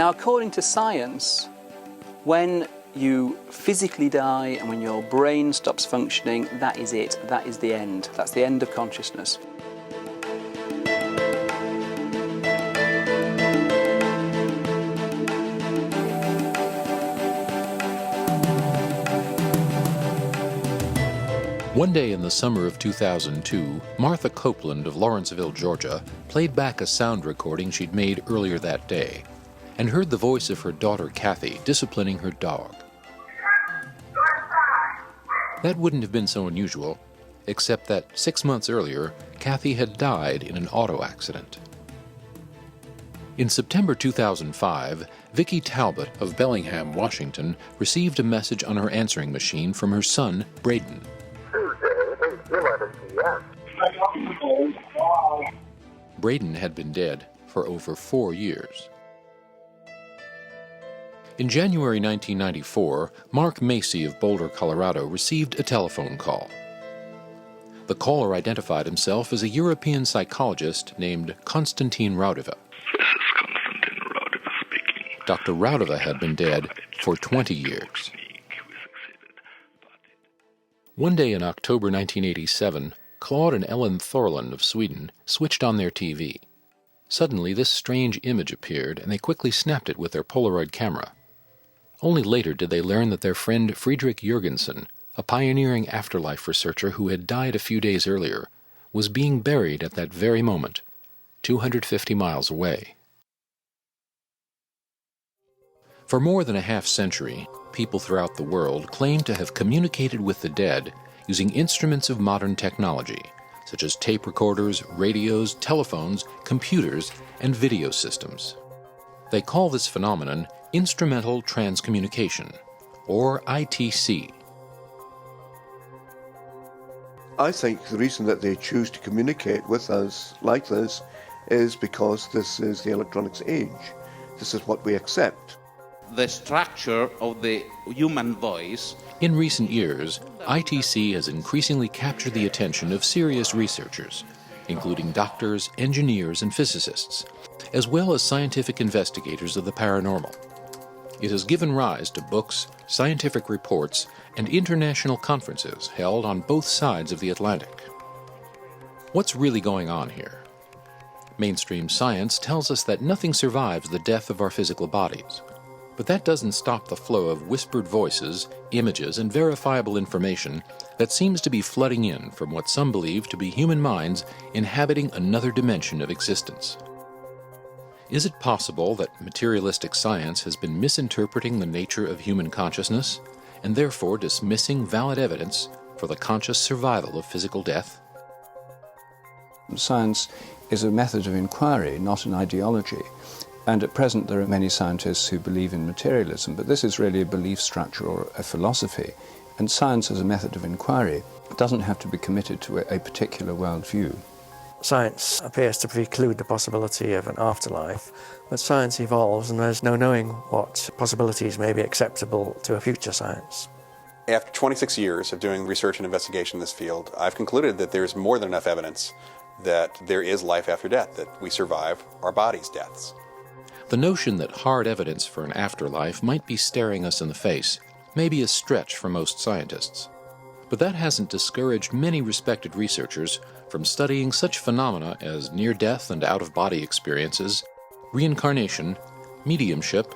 Now, according to science, when you physically die and when your brain stops functioning, that is it. That is the end. That's the end of consciousness. One day in the summer of 2002, Martha Copeland of Lawrenceville, Georgia, played back a sound recording she'd made earlier that day and heard the voice of her daughter Kathy disciplining her dog. That wouldn't have been so unusual, except that 6 months earlier, Kathy had died in an auto accident. In September 2005, Vicki Talbot of Bellingham, Washington, received a message on her answering machine from her son, Braden. Braden had been dead for over 4 years. In January 1994, Mark Macy of Boulder, Colorado, received a telephone call. The caller identified himself as a European psychologist named Konstantin Raudeva. This is Konstantin Raudeva speaking. Dr. Raudeva had been dead for 20 years. One day in October 1987, Claude and Ellen Thorlund of Sweden switched on their TV. Suddenly, this strange image appeared, and they quickly snapped it with their Polaroid camera. Only later did they learn that their friend Friedrich Jürgensen, a pioneering afterlife researcher who had died a few days earlier, was being buried at that very moment, 250 miles away. For more than a half-century, people throughout the world claim to have communicated with the dead using instruments of modern technology, such as tape recorders, radios, telephones, computers, and video systems. They call this phenomenon instrumental transcommunication, or ITC. I think the reason that they choose to communicate with us like this is because this is the electronics age. This is what we accept. The structure of the human voice. In recent years, ITC has increasingly captured the attention of serious researchers, including doctors, engineers, and physicists, as well as scientific investigators of the paranormal. It has given rise to books, scientific reports, and international conferences held on both sides of the Atlantic. What's really going on here? Mainstream science tells us that nothing survives the death of our physical bodies. But that doesn't stop the flow of whispered voices, images, and verifiable information that seems to be flooding in from what some believe to be human minds inhabiting another dimension of existence. Is it possible that materialistic science has been misinterpreting the nature of human consciousness and therefore dismissing valid evidence for the conscious survival of physical death? Science is a method of inquiry, not an ideology. And at present there are many scientists who believe in materialism, but this is really a belief structure or a philosophy. And science as a method of inquiry doesn't have to be committed to a particular worldview. Science appears to preclude the possibility of an afterlife, but science evolves and there's no knowing what possibilities may be acceptable to a future science. After 26 years of doing research and investigation in this field, I've concluded that there's more than enough evidence that there is life after death, that we survive our body's deaths. The notion that hard evidence for an afterlife might be staring us in the face may be a stretch for most scientists. But that hasn't discouraged many respected researchers from studying such phenomena as near-death and out-of-body experiences, reincarnation, mediumship,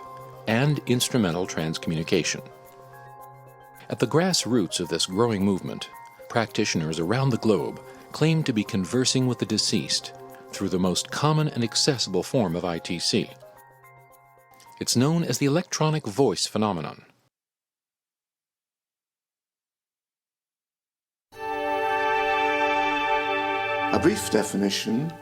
and instrumental transcommunication. At the grassroots of this growing movement, practitioners around the globe claim to be conversing with the deceased through the most common and accessible form of ITC. It's known as the electronic voice phenomenon. A brief definition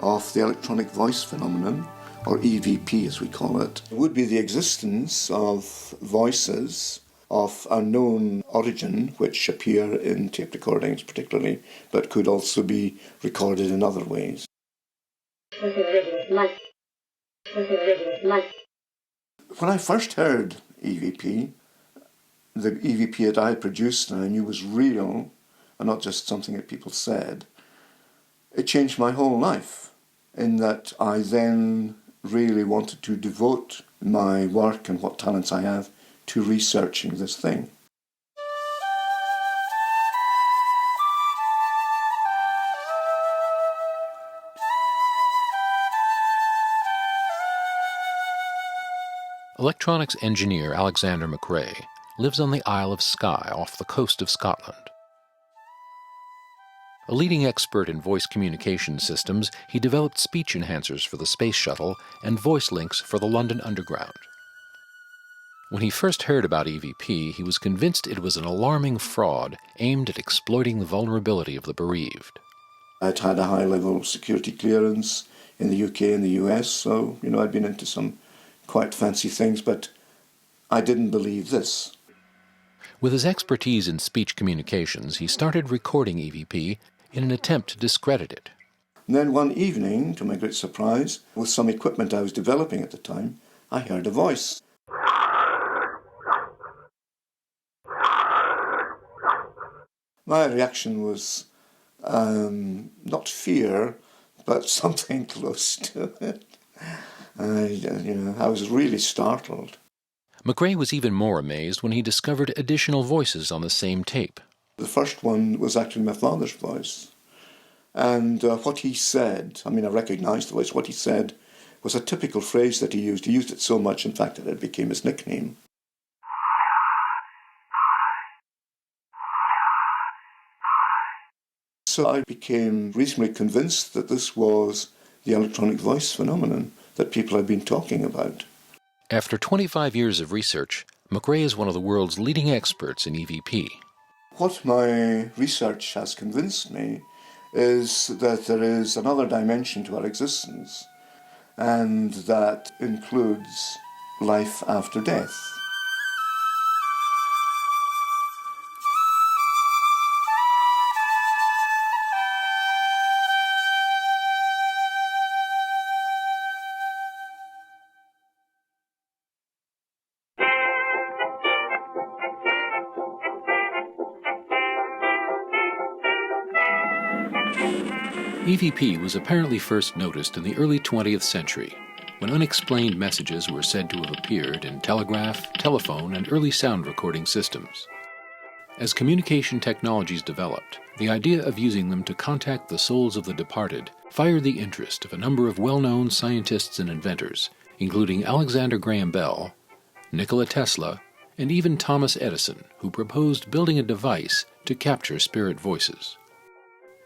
of the electronic voice phenomenon, or EVP as we call it, would be the existence of voices of unknown origin which appear in tape recordings particularly, but could also be recorded in other ways. When I first heard EVP, the EVP that I produced and I knew was real and not just something that people said, it changed my whole life in that I then really wanted to devote my work and what talents I have to researching this thing. Electronics engineer Alexander McRae lives on the Isle of Skye off the coast of Scotland. A leading expert in voice communication systems, he developed speech enhancers for the Space Shuttle and voice links for the London Underground. When he first heard about EVP, he was convinced it was an alarming fraud aimed at exploiting the vulnerability of the bereaved. I'd had a high-level security clearance in the UK and the US, so, I'd been into some quite fancy things, but I didn't believe this. With his expertise in speech communications, he started recording EVP in an attempt to discredit it. And then one evening, to my great surprise, with some equipment I was developing at the time, I heard a voice. My reaction was not fear, but something close to it. I was really startled. McRae was even more amazed when he discovered additional voices on the same tape. The first one was actually my father's voice. And what he said, I recognized the voice, what he said was a typical phrase that he used. He used it so much, in fact, that it became his nickname. So I became reasonably convinced that this was the electronic voice phenomenon that people had been talking about. After 25 years of research, McRae is one of the world's leading experts in EVP. What my research has convinced me is that there is another dimension to our existence, and that includes life after death. EVP was apparently first noticed in the early 20th century, when unexplained messages were said to have appeared in telegraph, telephone, and early sound recording systems. As communication technologies developed, the idea of using them to contact the souls of the departed fired the interest of a number of well-known scientists and inventors, including Alexander Graham Bell, Nikola Tesla, and even Thomas Edison, who proposed building a device to capture spirit voices.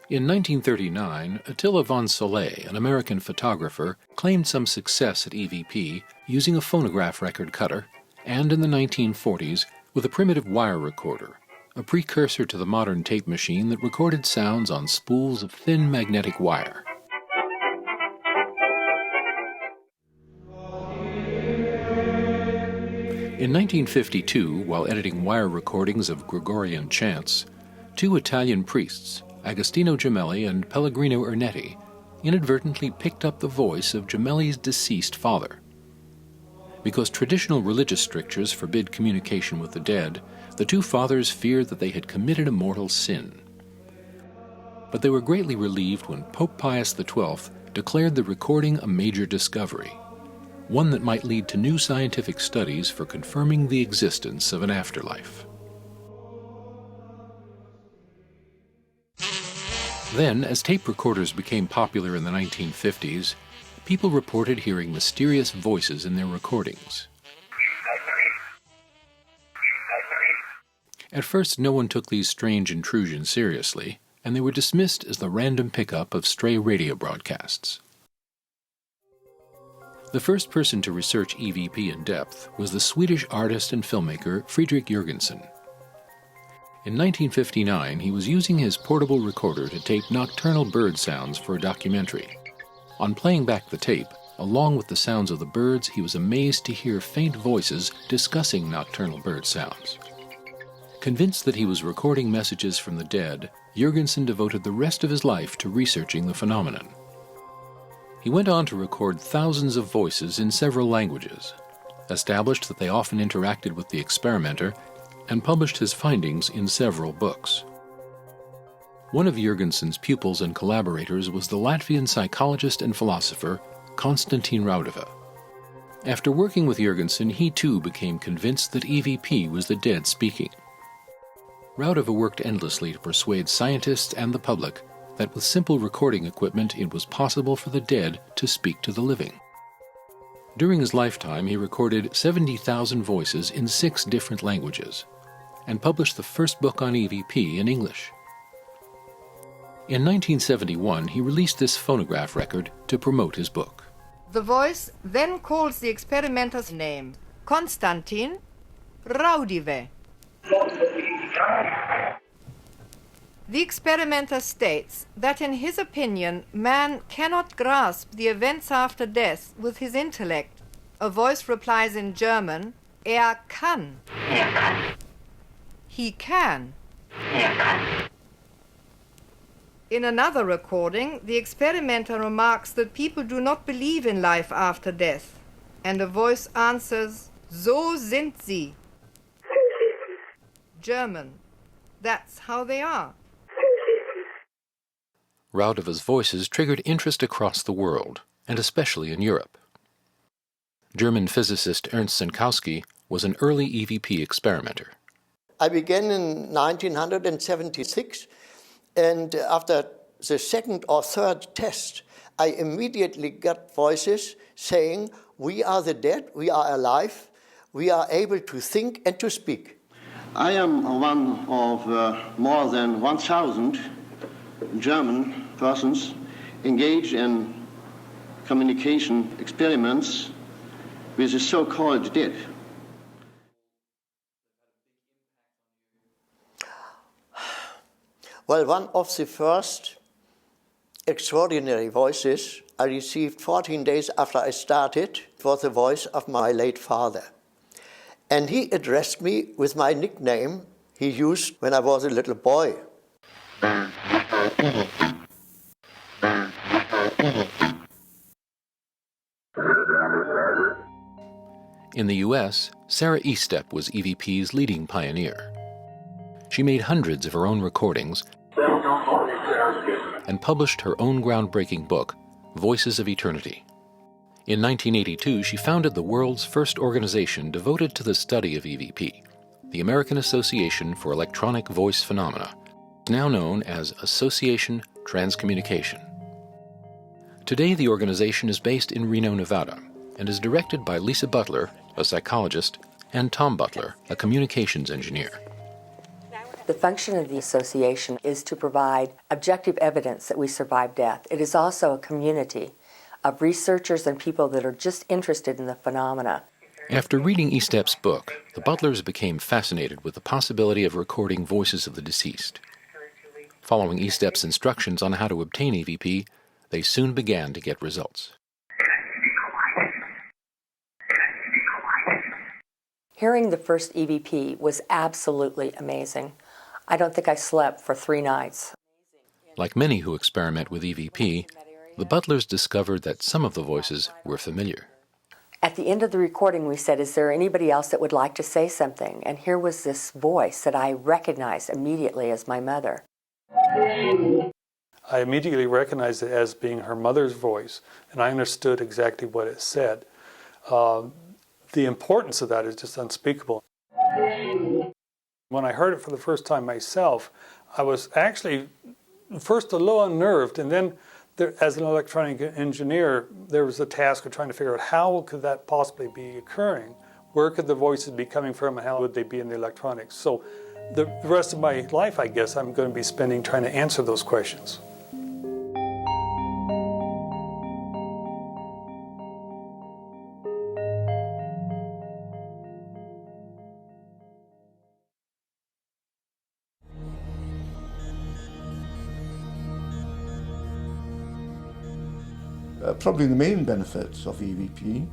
In 1939, Attila von Soleil, an American photographer, claimed some success at EVP using a phonograph record cutter, and in the 1940s with a primitive wire recorder, a precursor to the modern tape machine that recorded sounds on spools of thin magnetic wire. In 1952, while editing wire recordings of Gregorian chants, two Italian priests, Agostino Gemelli and Pellegrino Ernetti, inadvertently picked up the voice of Gemelli's deceased father. Because traditional religious strictures forbid communication with the dead, the two fathers feared that they had committed a mortal sin. But they were greatly relieved when Pope Pius XII declared the recording a major discovery, one that might lead to new scientific studies for confirming the existence of an afterlife. Then, as tape recorders became popular in the 1950s, people reported hearing mysterious voices in their recordings. At first, no one took these strange intrusions seriously, and they were dismissed as the random pickup of stray radio broadcasts. The first person to research EVP in depth was the Swedish artist and filmmaker Fredrik Jürgensen. In 1959, he was using his portable recorder to tape nocturnal bird sounds for a documentary. On playing back the tape, along with the sounds of the birds, he was amazed to hear faint voices discussing nocturnal bird sounds. Convinced that he was recording messages from the dead, Jürgensen devoted the rest of his life to researching the phenomenon. He went on to record thousands of voices in several languages, established that they often interacted with the experimenter, and published his findings in several books. One of Jürgensen's pupils and collaborators was the Latvian psychologist and philosopher Konstantin Raudava. After working with Jurgensen, he too became convinced that EVP was the dead speaking. Raudove worked endlessly to persuade scientists and the public that with simple recording equipment it was possible for the dead to speak to the living. During his lifetime, he recorded 70,000 voices in 6 different languages and published the first book on EVP in English. In 1971, he released this phonograph record to promote his book. The voice then calls the experimenter's name, Konstantin Raudove. The experimenter states that in his opinion, man cannot grasp the events after death with his intellect. A voice replies in German, kann. He can. In another recording, the experimenter remarks that people do not believe in life after death, and a voice answers, So sind sie. German. That's how they are. Raudove's voices triggered interest across the world, and especially in Europe. German physicist Ernst Senkowski was an early EVP experimenter. I began in 1976, and after the second or third test, I immediately got voices saying, we are the dead, we are alive, we are able to think and to speak. I am one of more than 1,000 German persons engaged in communication experiments with the so-called dead. Well, one of the first extraordinary voices I received 14 days after I started was the voice of my late father. And he addressed me with my nickname he used when I was a little boy. In the U.S., Sarah Estep was EVP's leading pioneer. She made hundreds of her own recordings and published her own groundbreaking book, Voices of Eternity. In 1982, she founded the world's first organization devoted to the study of EVP, the American Association for Electronic Voice Phenomena, now known as Association Transcommunication. Today, the organization is based in Reno, Nevada, and is directed by Lisa Butler, a psychologist, and Tom Butler, a communications engineer. The function of the association is to provide objective evidence that we survive death. It is also a community of researchers and people that are just interested in the phenomena. After reading Estep's book, the Butlers became fascinated with the possibility of recording voices of the deceased. Following Estep's instructions on how to obtain EVP, they soon began to get results. Hearing the first EVP was absolutely amazing. I don't think I slept for 3 nights. Like many who experiment with EVP, the Butlers discovered that some of the voices were familiar. At the end of the recording, we said, is there anybody else that would like to say something? And here was this voice that I recognized immediately as my mother. I immediately recognized it as being her mother's voice, and I understood exactly what it said. The importance of that is just unspeakable. When I heard it for the first time myself, I was actually first a little unnerved, and then as an electronic engineer, there was a task of trying to figure out how could that possibly be occurring? Where could the voices be coming from, and how would they be in the electronics? So the rest of my life, I guess, I'm going to be spending trying to answer those questions. Probably the main benefit of EVP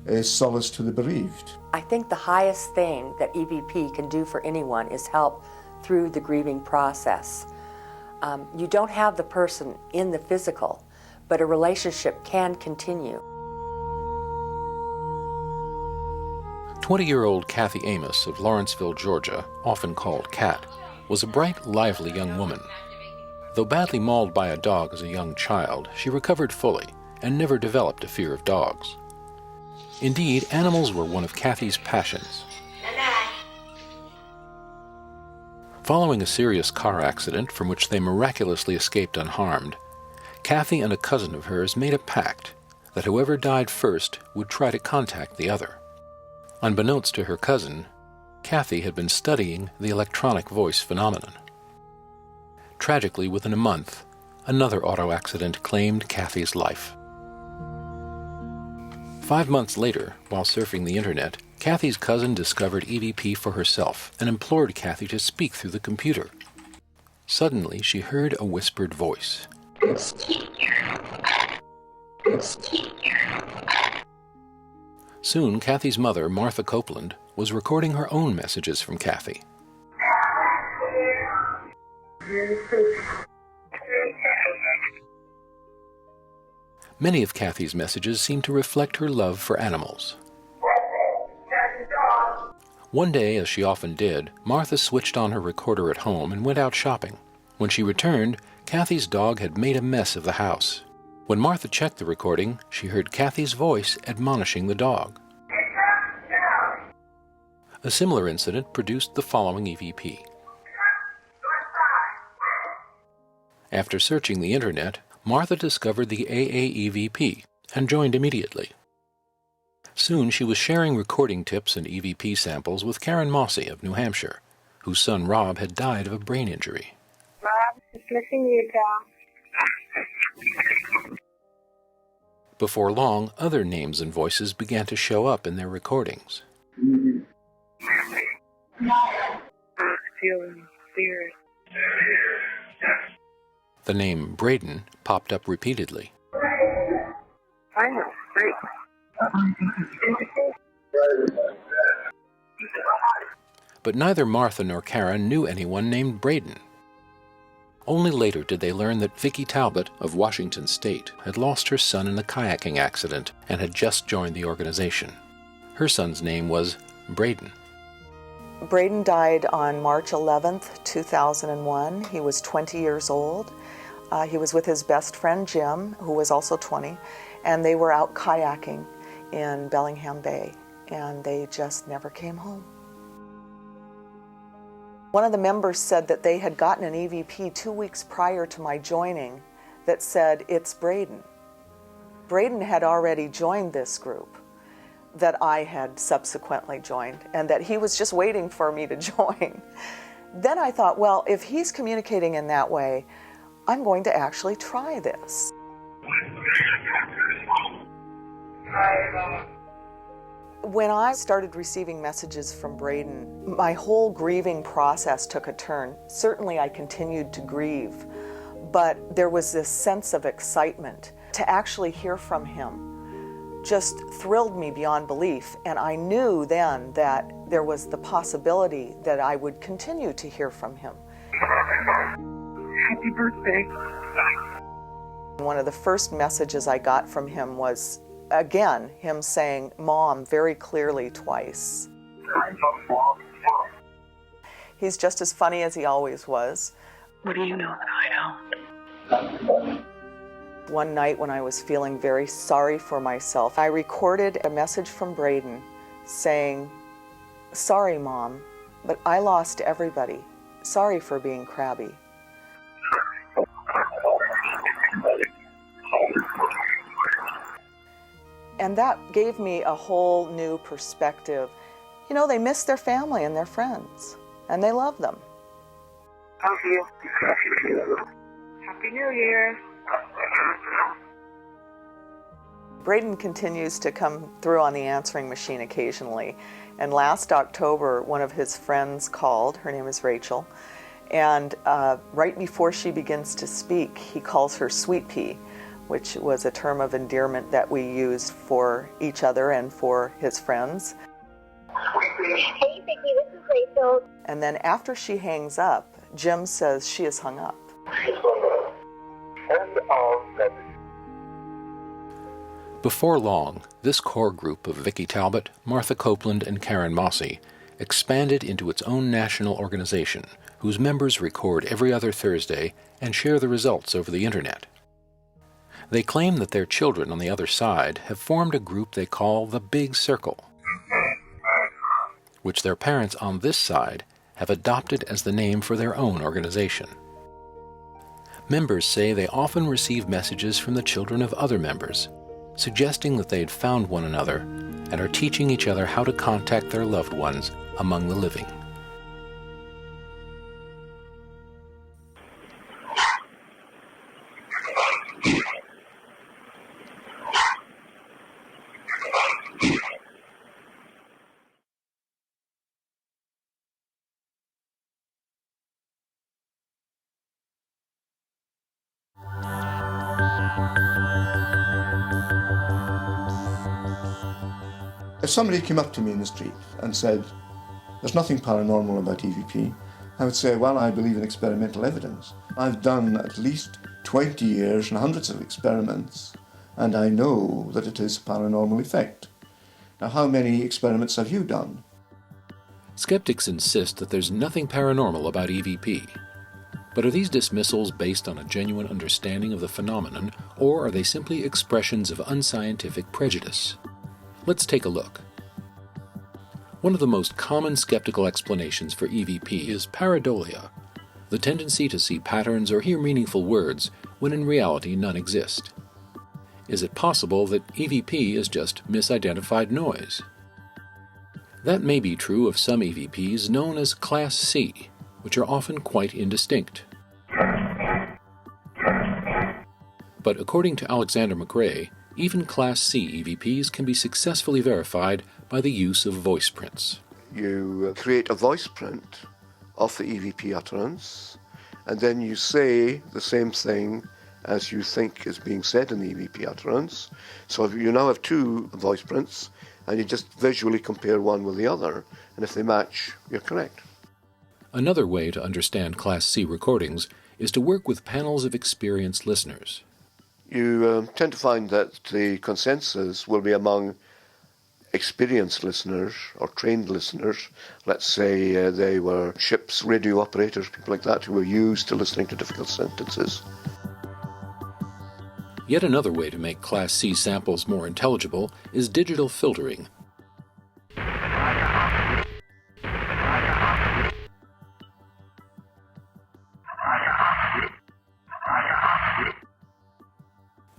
is solace to the bereaved. I think the highest thing that EVP can do for anyone is help through the grieving process. You don't have the person in the physical, but a relationship can continue. 20-year-old Kathy Amos of Lawrenceville, Georgia, often called Kat, was a bright, lively young woman. Though badly mauled by a dog as a young child, she recovered fully and never developed a fear of dogs. Indeed, animals were one of Kathy's passions. Following a serious car accident from which they miraculously escaped unharmed, Kathy and a cousin of hers made a pact that whoever died first would try to contact the other. Unbeknownst to her cousin, Kathy had been studying the electronic voice phenomenon. Tragically, within a month, another auto accident claimed Kathy's life. 5 months later, while surfing the internet, Kathy's cousin discovered EVP for herself and implored Kathy to speak through the computer. Suddenly, she heard a whispered voice. Soon, Kathy's mother, Martha Copeland, was recording her own messages from Kathy. Many of Kathy's messages seemed to reflect her love for animals. One day, as she often did, Martha switched on her recorder at home and went out shopping. When she returned, Kathy's dog had made a mess of the house. When Martha checked the recording, she heard Kathy's voice admonishing the dog. A similar incident produced the following EVP. After searching the internet, Martha discovered the AA-EVP and joined immediately. Soon she was sharing recording tips and EVP samples with Karen Mossy of New Hampshire, whose son Rob had died of a brain injury. Rob, just missing you, pal. Before long, other names and voices began to show up in their recordings. Feeling spirit. The name Braden popped up repeatedly. I know, great. But neither Martha nor Karen knew anyone named Braden. Only later did they learn that Vicki Talbot of Washington State had lost her son in a kayaking accident and had just joined the organization. Her son's name was Braden. Braden died on March 11th, 2001. He was 20 years old. He was with his best friend Jim, who was also 20, and they were out kayaking in Bellingham Bay, and they just never came home. One of the members said that they had gotten an EVP 2 weeks prior to my joining that said, "It's Braden." Braden had already joined this group that I had subsequently joined, and that he was just waiting for me to join. Then I thought, well, if he's communicating in that way, I'm going to actually try this. When I started receiving messages from Braden, my whole grieving process took a turn. Certainly I continued to grieve, but there was this sense of excitement. To actually hear from him just thrilled me beyond belief, and I knew then that there was the possibility that I would continue to hear from him. Happy birthday. One of the first messages I got from him was, again, him saying, "Mom," very clearly twice. He's just as funny as he always was. What do you know that I don't? One night when I was feeling very sorry for myself, I recorded a message from Braden saying, "Sorry, Mom, but I lost everybody. Sorry for being crabby." And that gave me a whole new perspective. You know, they miss their family and their friends, and they love them. Love you. Happy New Year. Braden continues to come through on the answering machine occasionally. And last October, one of his friends called. Her name is Rachel. And right before she begins to speak, he calls her Sweet Pea, which was a term of endearment that we used for each other and for his friends. Hey, Vicki, this is Rachel. And then after she hangs up, Jim says she has hung up. Before long, this core group of Vicki Talbot, Martha Copeland, and Karen Mossy expanded into its own national organization, whose members record every other Thursday and share the results over the internet. They claim that their children on the other side have formed a group they call the Big Circle, which their parents on this side have adopted as the name for their own organization. Members say they often receive messages from the children of other members, suggesting that they had found one another and are teaching each other how to contact their loved ones among the living. If somebody came up to me in the street and said, there's nothing paranormal about EVP, I would say, well, I believe in experimental evidence. I've done at least 20 years and hundreds of experiments, and I know that it is a paranormal effect. Now, how many experiments have you done? Skeptics insist that there's nothing paranormal about EVP. But are these dismissals based on a genuine understanding of the phenomenon, or are they simply expressions of unscientific prejudice? Let's take a look. One of the most common skeptical explanations for EVP is pareidolia, the tendency to see patterns or hear meaningful words when in reality none exist. Is it possible that EVP is just misidentified noise? That may be true of some EVPs known as Class C, which are often quite indistinct. But according to Alexander McRae, even Class C EVPs can be successfully verified by the use of voice prints. You create a voice print of the EVP utterance, and then you say the same thing as you think is being said in the EVP utterance. So you now have two voice prints, and you just visually compare one with the other, and if they match, you're correct. Another way to understand Class C recordings is to work with panels of experienced listeners. You tend to find that the consensus will be among experienced listeners or trained listeners. Let's say they were ship's radio operators, people like that, who were used to listening to difficult sentences. Yet another way to make Class C samples more intelligible is digital filtering.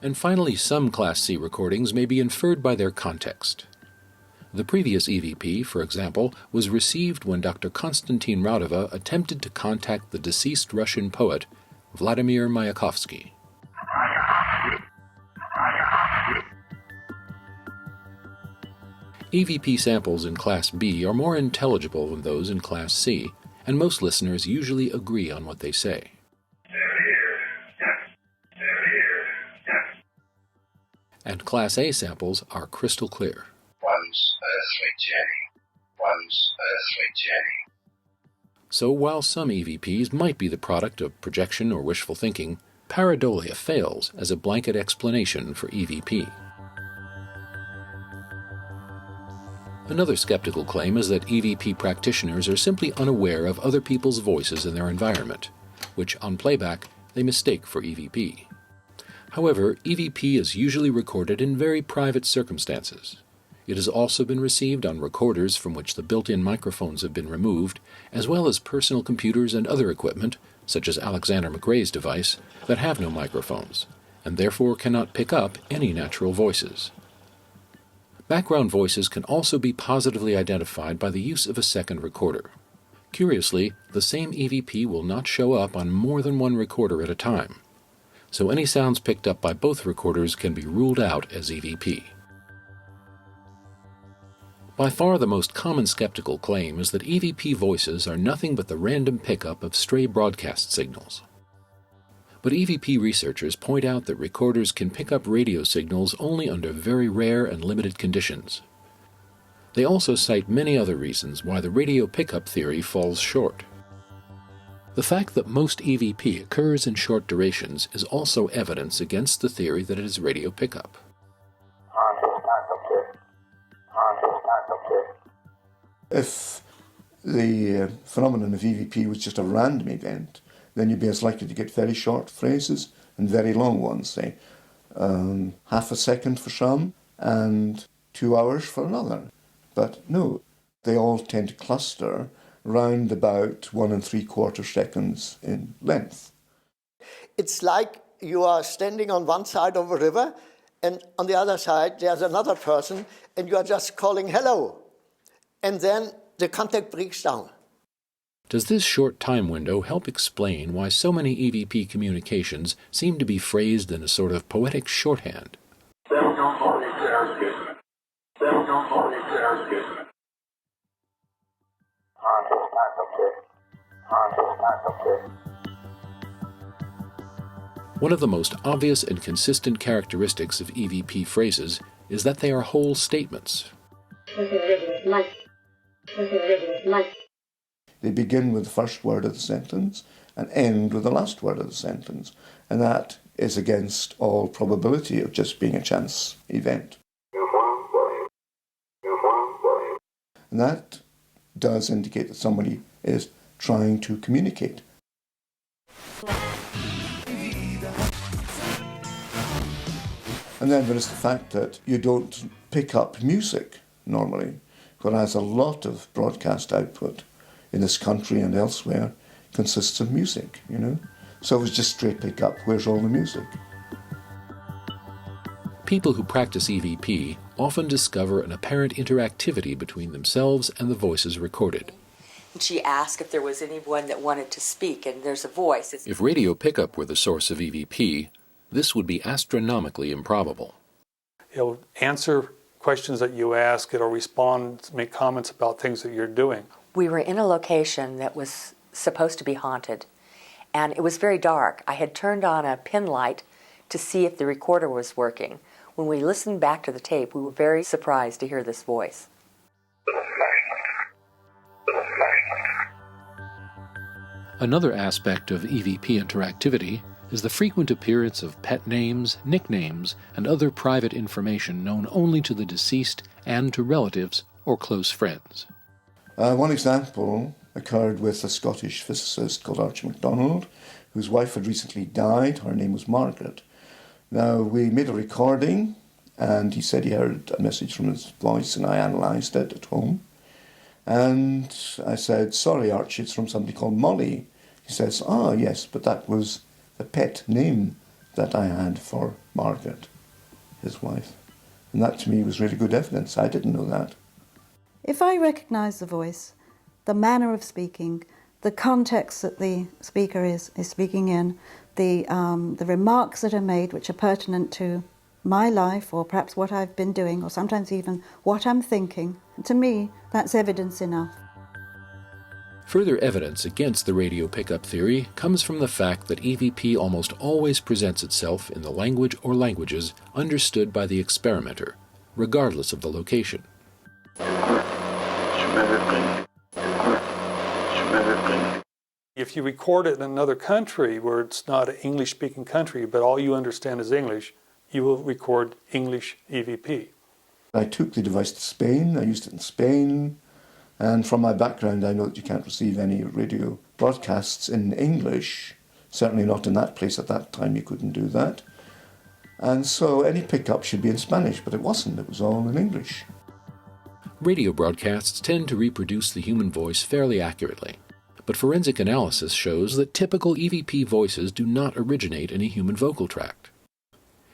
And finally, some Class C recordings may be inferred by their context. The previous EVP, for example, was received when Dr. Konstantin Raudova attempted to contact the deceased Russian poet Vladimir Mayakovsky. EVP samples in Class B are more intelligible than those in Class C, and most listeners usually agree on what they say. And Class A samples are crystal clear. Once earthly journey, once earthly journey. So while some EVPs might be the product of projection or wishful thinking, pareidolia fails as a blanket explanation for EVP. Another skeptical claim is that EVP practitioners are simply unaware of other people's voices in their environment, which on playback they mistake for EVP. However, EVP is usually recorded in very private circumstances. It has also been received on recorders from which the built-in microphones have been removed, as well as personal computers and other equipment, such as Alexander McRae's device, that have no microphones, and therefore cannot pick up any natural voices. Background voices can also be positively identified by the use of a second recorder. Curiously, the same EVP will not show up on more than one recorder at a time, so any sounds picked up by both recorders can be ruled out as EVP. By far the most common skeptical claim is that EVP voices are nothing but the random pickup of stray broadcast signals. But EVP researchers point out that recorders can pick up radio signals only under very rare and limited conditions. They also cite many other reasons why the radio pickup theory falls short. The fact that most EVP occurs in short durations is also evidence against the theory that it is radio pickup. If the phenomenon of EVP was just a random event, then you'd be as likely to get very short phrases and very long ones, say. half a second for some and 2 hours for another. But no, they all tend to cluster round about 1 3/4 seconds in length. It's like you are standing on one side of a river, and on the other side there's another person, and you are just calling hello. And then the contact breaks down. Does this short time window help explain why so many EVP communications seem to be phrased in a sort of poetic shorthand? One of the most obvious and consistent characteristics of EVP phrases is that they are whole statements. They begin with the first word of the sentence and end with the last word of the sentence. And that is against all probability of just being a chance event. And that does indicate that somebody is trying to communicate. And then there is the fact that you don't pick up music normally, whereas a lot of broadcast output in this country and elsewhere consists of music, you know. So it was just straight pick up, where's all the music? People who practice EVP often discover an apparent interactivity between themselves and the voices recorded. And she asked if there was anyone that wanted to speak, and there's a voice. If radio pickup were the source of EVP, this would be astronomically improbable. It'll answer questions that you ask, it'll respond, make comments about things that you're doing. We were in a location that was supposed to be haunted, and it was very dark. I had turned on a pin light to see if the recorder was working. When we listened back to the tape, we were very surprised to hear this voice. Another aspect of EVP interactivity is the frequent appearance of pet names, nicknames, and other private information known only to the deceased and to relatives or close friends. One example occurred with a Scottish physicist called Archie MacDonald, whose wife had recently died. Her name was Margaret. Now, we made a recording, and he said he heard a message from his voice, and I analysed it at home. And I said, sorry, Archie, it's from somebody called Molly. He says, yes, but that was the pet name that I had for Margaret, his wife. And that to me was really good evidence. I didn't know that. If I recognise the voice, the manner of speaking, the context that the speaker is speaking in, the remarks that are made which are pertinent to my life or perhaps what I've been doing or sometimes even what I'm thinking, to me that's evidence enough. Further evidence against the radio pickup theory comes from the fact that EVP almost always presents itself in the language or languages understood by the experimenter, regardless of the location. If you record it in another country where it's not an English-speaking country, but all you understand is English, you will record English EVP. I took the device to Spain, I used it in Spain, and from my background I know that you can't receive any radio broadcasts in English, certainly not in that place at that time, you couldn't do that. And so any pickup should be in Spanish, but it wasn't, it was all in English. Radio broadcasts tend to reproduce the human voice fairly accurately, but forensic analysis shows that typical EVP voices do not originate in a human vocal tract.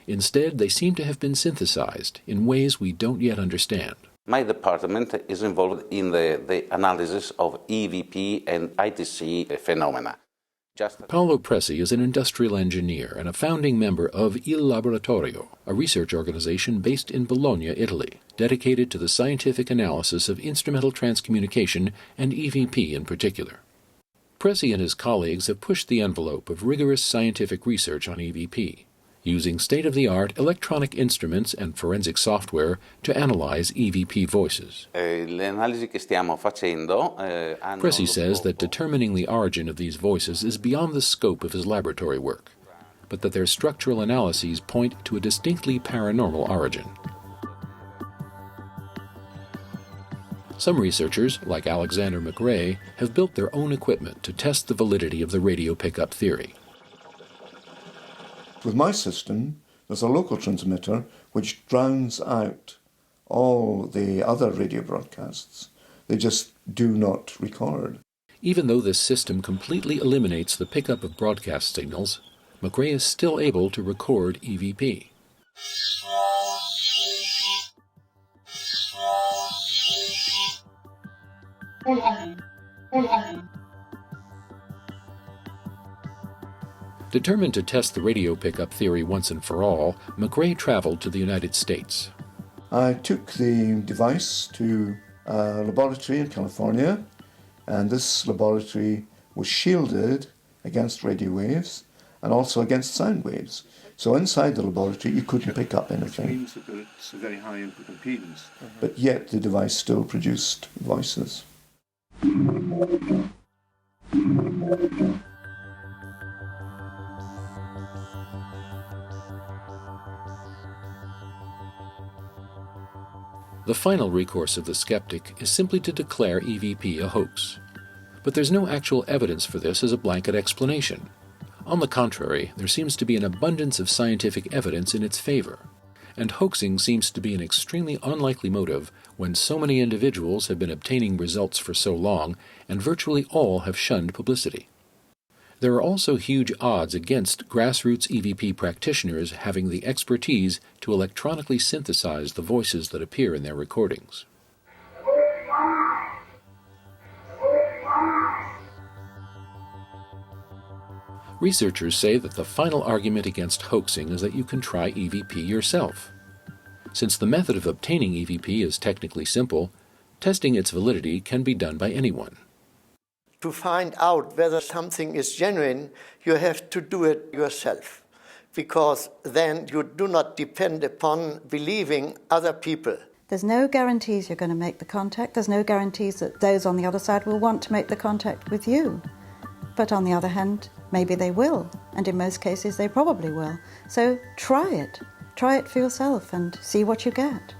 Instead, they seem to have been synthesized in ways we don't yet understand. My department is involved in the analysis of EVP and ITC phenomena. Paolo Presi is an industrial engineer and a founding member of Il Laboratorio, a research organization based in Bologna, Italy, dedicated to the scientific analysis of instrumental transcommunication and EVP in particular. Presi and his colleagues have pushed the envelope of rigorous scientific research on EVP, using state-of-the-art electronic instruments and forensic software to analyze EVP voices. Presi says that determining the origin of these voices is beyond the scope of his laboratory work, but that their structural analyses point to a distinctly paranormal origin. Some researchers, like Alexander McRae, have built their own equipment to test the validity of the radio pickup theory. With my system, There's a local transmitter which drowns out all the other radio broadcasts. They just do not record. Even though this system completely eliminates the pickup of broadcast signals, McRae is still able to record EVP. Determined to test the radio pickup theory once and for all, McRae traveled to the United States. I took the device to a laboratory in California, and this laboratory was shielded against radio waves and also against sound waves. So inside the laboratory you couldn't pick up anything. Which means that it's a very high input impedance. But yet the device still produced voices. The final recourse of the skeptic is simply to declare EVP a hoax. But there's no actual evidence for this as a blanket explanation. On the contrary, there seems to be an abundance of scientific evidence in its favor, and hoaxing seems to be an extremely unlikely motive when so many individuals have been obtaining results for so long and virtually all have shunned publicity. There are also huge odds against grassroots EVP practitioners having the expertise to electronically synthesize the voices that appear in their recordings. Researchers say that the final argument against hoaxing is that you can try EVP yourself. Since the method of obtaining EVP is technically simple, testing its validity can be done by anyone. To find out whether something is genuine, you have to do it yourself, because then you do not depend upon believing other people. There's no guarantees you're going to make the contact. There's no guarantees that those on the other side will want to make the contact with you. But on the other hand, maybe they will, and in most cases they probably will. So try it. Try it for yourself and see what you get.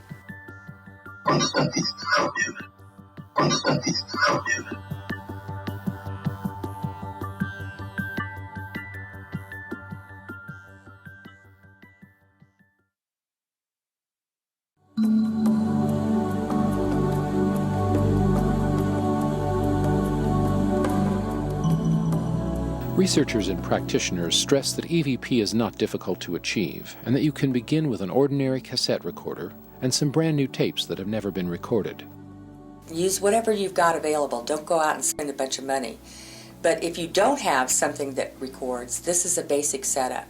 Researchers and practitioners stress that EVP is not difficult to achieve, and that you can begin with an ordinary cassette recorder and some brand new tapes that have never been recorded. Use whatever you've got available. Don't go out and spend a bunch of money. But if you don't have something that records, this is a basic setup.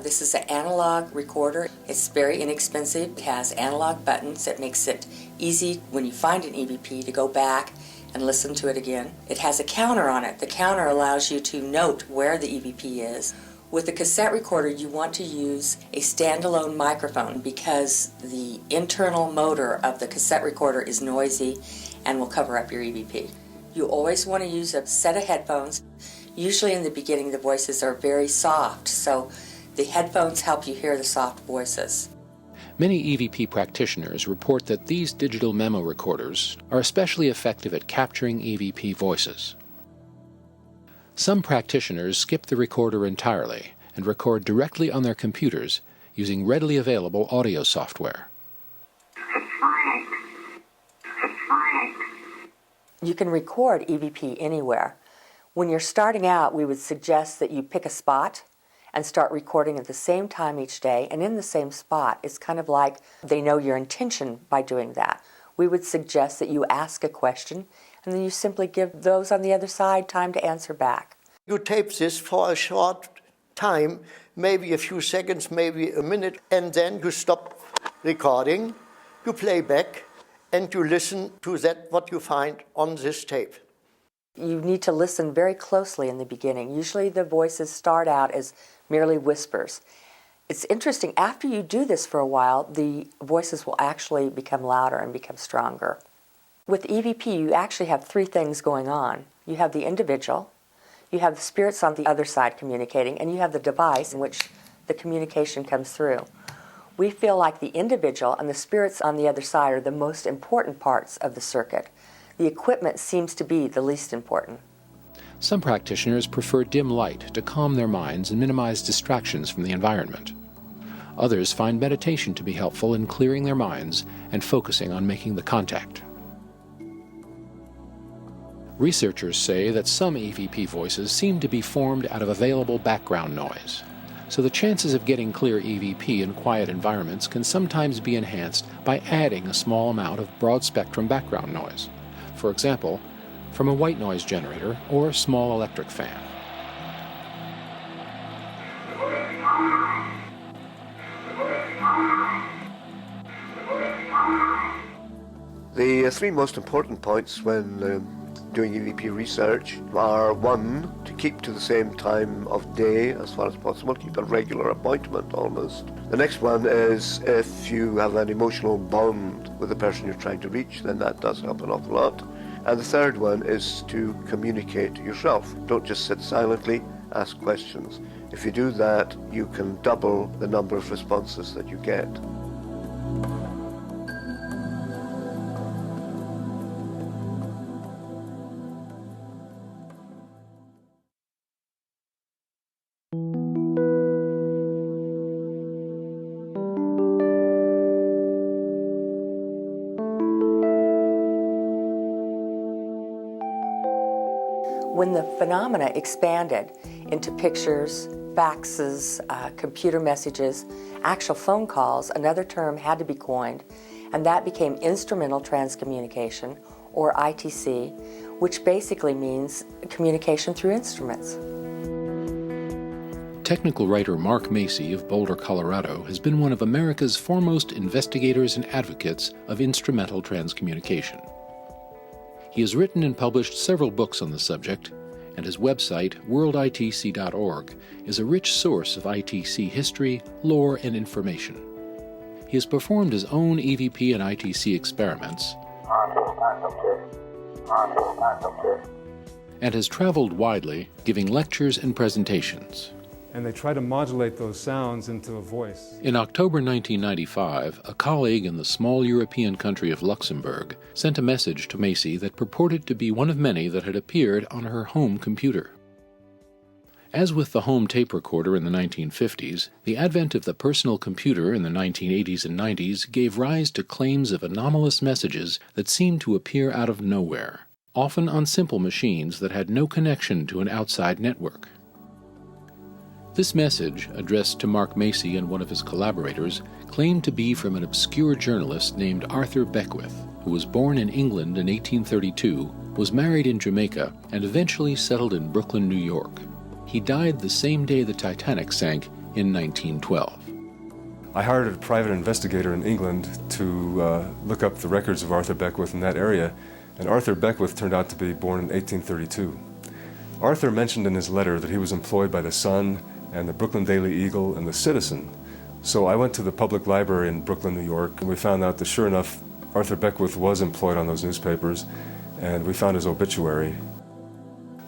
This is an analog recorder. It's very inexpensive. It has analog buttons that makes it easy when you find an EVP to go back and listen to it again. It has a counter on it. The counter allows you to note where the EVP is. With the cassette recorder, you want to use a standalone microphone because the internal motor of the cassette recorder is noisy and will cover up your EVP. You always want to use a set of headphones. Usually in the beginning the voices are very soft, so the headphones help you hear the soft voices. Many EVP practitioners report that these digital memo recorders are especially effective at capturing EVP voices. Some practitioners skip the recorder entirely and record directly on their computers using readily available audio software. You can record EVP anywhere. When you're starting out, we would suggest that you pick a spot and start recording at the same time each day and in the same spot. It's kind of like they know your intention by doing that. We would suggest that you ask a question and then you simply give those on the other side time to answer back. You tape this for a short time, maybe a few seconds, maybe a minute, and then you stop recording, you play back, and you listen to that what you find on this tape. You need to listen very closely in the beginning. Usually the voices start out as merely whispers. It's interesting, after you do this for a while, the voices will actually become louder and become stronger. With EVP, you actually have three things going on. You have the individual, you have the spirits on the other side communicating, and you have the device in which the communication comes through. We feel like the individual and the spirits on the other side are the most important parts of the circuit. The equipment seems to be the least important. Some practitioners prefer dim light to calm their minds and minimize distractions from the environment. Others find meditation to be helpful in clearing their minds and focusing on making the contact. Researchers say that some EVP voices seem to be formed out of available background noise, so the chances of getting clear EVP in quiet environments can sometimes be enhanced by adding a small amount of broad-spectrum background noise, for example, from a white noise generator or a small electric fan. The three most important points when doing EVP research are: one, to keep to the same time of day as far as possible, keep a regular appointment almost. The next one is if you have an emotional bond with the person you're trying to reach, then that does help an awful lot. And the third one is to communicate yourself. Don't just sit silently, ask questions. If you do that, you can double the number of responses that you get. When the phenomena expanded into pictures, faxes, computer messages, actual phone calls, another term had to be coined, and that became instrumental transcommunication, or ITC, which basically means communication through instruments. Technical writer Mark Macy of Boulder, Colorado, has been one of America's foremost investigators and advocates of instrumental transcommunication. He has written and published several books on the subject, and his website, worlditc.org, is a rich source of ITC history, lore, and information. He has performed his own EVP and ITC experiments and has traveled widely, giving lectures and presentations. And they try to modulate those sounds into a voice. In October 1995, a colleague in the small European country of Luxembourg sent a message to Macy that purported to be one of many that had appeared on her home computer. As with the home tape recorder in the 1950s, the advent of the personal computer in the 1980s and 90s gave rise to claims of anomalous messages that seemed to appear out of nowhere, often on simple machines that had no connection to an outside network. This message, addressed to Mark Macy and one of his collaborators, claimed to be from an obscure journalist named Arthur Beckwith, who was born in England in 1832, was married in Jamaica, and eventually settled in Brooklyn, New York. He died the same day the Titanic sank in 1912. I hired a private investigator in England to look up the records of Arthur Beckwith in that area, and Arthur Beckwith turned out to be born in 1832. Arthur mentioned in his letter that he was employed by the Sun and the Brooklyn Daily Eagle and the Citizen. So I went to the public library in Brooklyn, New York, and we found out that sure enough, Arthur Beckwith was employed on those newspapers, and we found his obituary.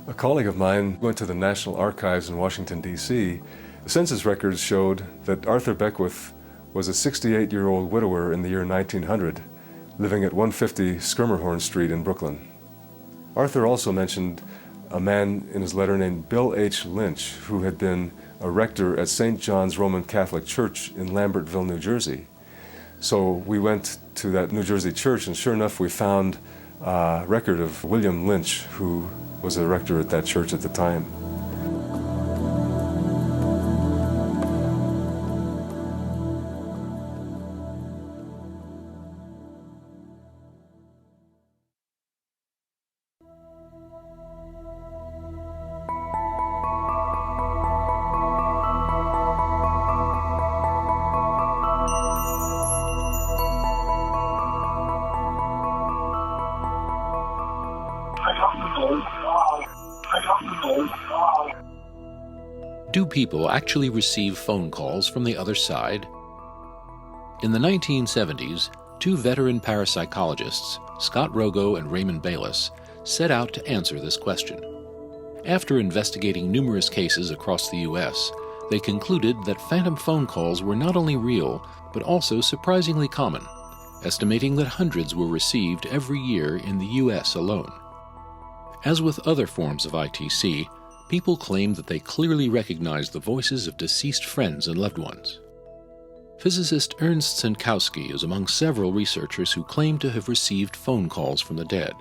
A colleague of mine went to the National Archives in Washington, D.C. The census records showed that Arthur Beckwith was a 68-year-old widower in the year 1900, living at 150 Schermerhorn Street in Brooklyn. Arthur also mentioned a man in his letter named Bill H. Lynch, who had been a rector at St. John's Roman Catholic Church in Lambertville, New Jersey. So we went to that New Jersey church, and sure enough, we found a record of William Lynch, who was a rector at that church at the time. Do people actually receive phone calls from the other side? In the 1970s, two veteran parapsychologists, Scott Rogo and Raymond Bayless, set out to answer this question. After investigating numerous cases across the U.S., they concluded that phantom phone calls were not only real, but also surprisingly common, estimating that hundreds were received every year in the U.S. alone. As with other forms of ITC, people claim that they clearly recognize the voices of deceased friends and loved ones. Physicist Ernst Senkowski is among several researchers who claim to have received phone calls from the dead.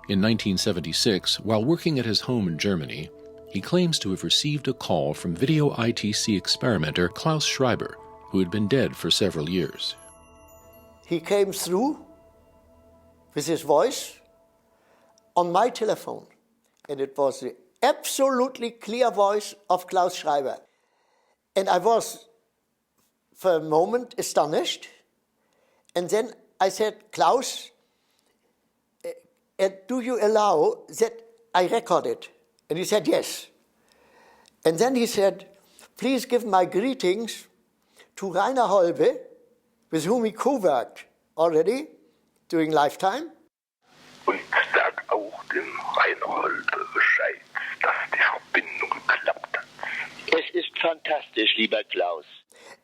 In 1976, while working at his home in Germany, he claims to have received a call from video ITC experimenter Klaus Schreiber, who had been dead for several years. He came through with his voice on my telephone, and it was the absolutely clear voice of Klaus Schreiber. And I was, for a moment, astonished. And then I said, Klaus, do you allow that I record it? And he said, yes. And then he said, please give my greetings to Rainer Holbe, with whom he co-worked already during Lifetime. Und sag auch dem Rainer Holbe Bescheid, dass die Verbindung geklappt hat. Es ist fantastisch, lieber Klaus.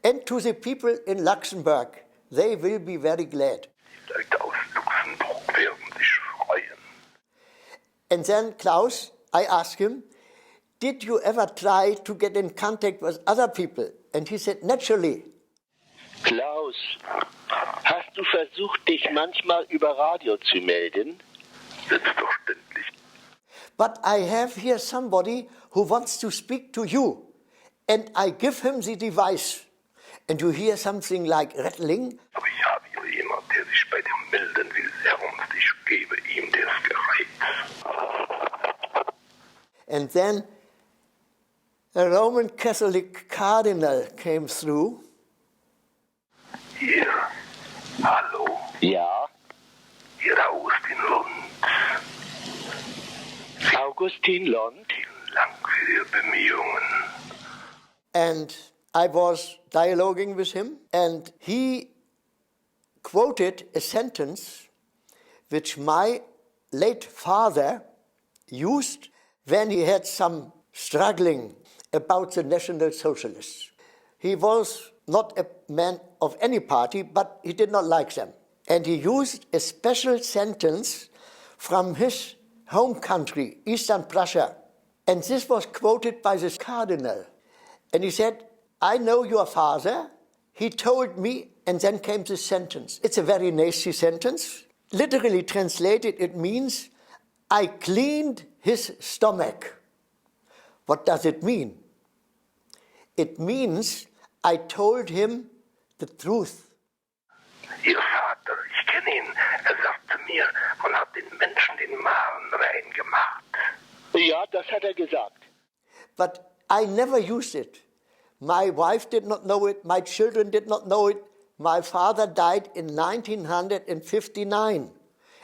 And to the people in Luxembourg, they will be very glad. Die Leute aus Luxemburg werden sich freuen. And then Klaus, I asked him, did you ever try to get in contact with other people? And he said, naturally. Klaus, hast du versucht, dich manchmal über Radio zu melden? Selbstverständlich. But I have here somebody who wants to speak to you. And I give him the device. And you hear something like rattling. Aber ich habe hier jemand, der sich bei dir melden will. Ernst, ich gebe ihm das Gerät. And then a Roman Catholic cardinal came through. Hier, hallo. Ja. Hier Augustin Lund. Augustin Lund? Vielen Dank für Ihre Bemühungen. And I was dialoguing with him, and he quoted a sentence which my late father used when he had some struggling about the National Socialists. He was not a man of any party, but he did not like them. And he used a special sentence from his home country, Eastern Prussia. And this was quoted by this cardinal. And he said, I know your father. He told me, and then came this sentence. It's a very nasty sentence. Literally translated, it means, I cleaned his stomach. What does it mean? It means, I told him the truth. Ihr Vater, ich kenne ihn. Sagte mir, man hat den Menschen den Magen rein gemacht. Ja, das hat gesagt. But I never used it. My wife did not know it. My children did not know it. My father died in 1959.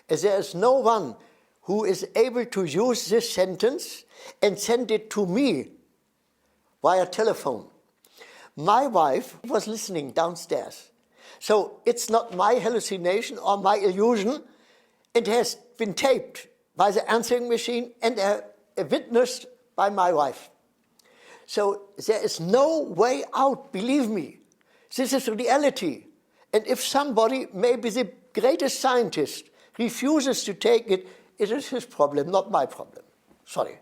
And there is no one who is able to use this sentence and send it to me via telephone. My wife was listening downstairs. So it's not my hallucination or my illusion. It has been taped by the answering machine and witnessed by my wife. So there is no way out, believe me. This is reality. And if somebody, maybe the greatest scientist, refuses to take it, it is his problem, not my problem. Sorry.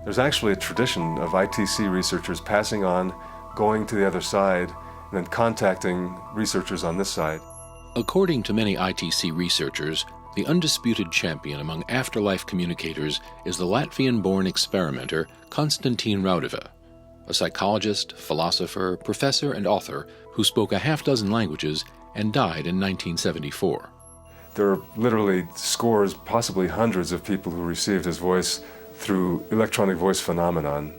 There's actually a tradition of ITC researchers passing on, going to the other side, and then contacting researchers on this side. According to many ITC researchers, the undisputed champion among afterlife communicators is the Latvian-born experimenter Konstantin Raudive, a psychologist, philosopher, professor, and author who spoke a half-dozen languages and died in 1974. There are literally scores, possibly hundreds of people who received his voice through electronic voice phenomenon.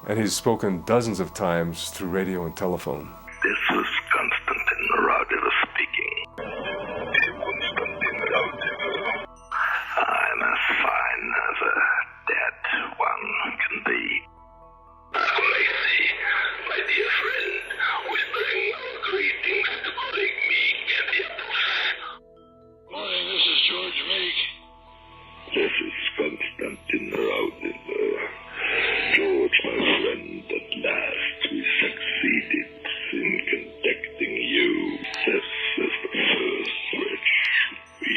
And he's spoken dozens of times through radio and telephone. This is Konstantin Raudive speaking. I'm as fine as a dead one can be. Crazy, my dear friend, whispering greetings to colleague Meek and Ippus. Morning, this is George Meek. This is Konstantin Raudive. George, my friend, at last we succeeded in contacting you. This is the first which we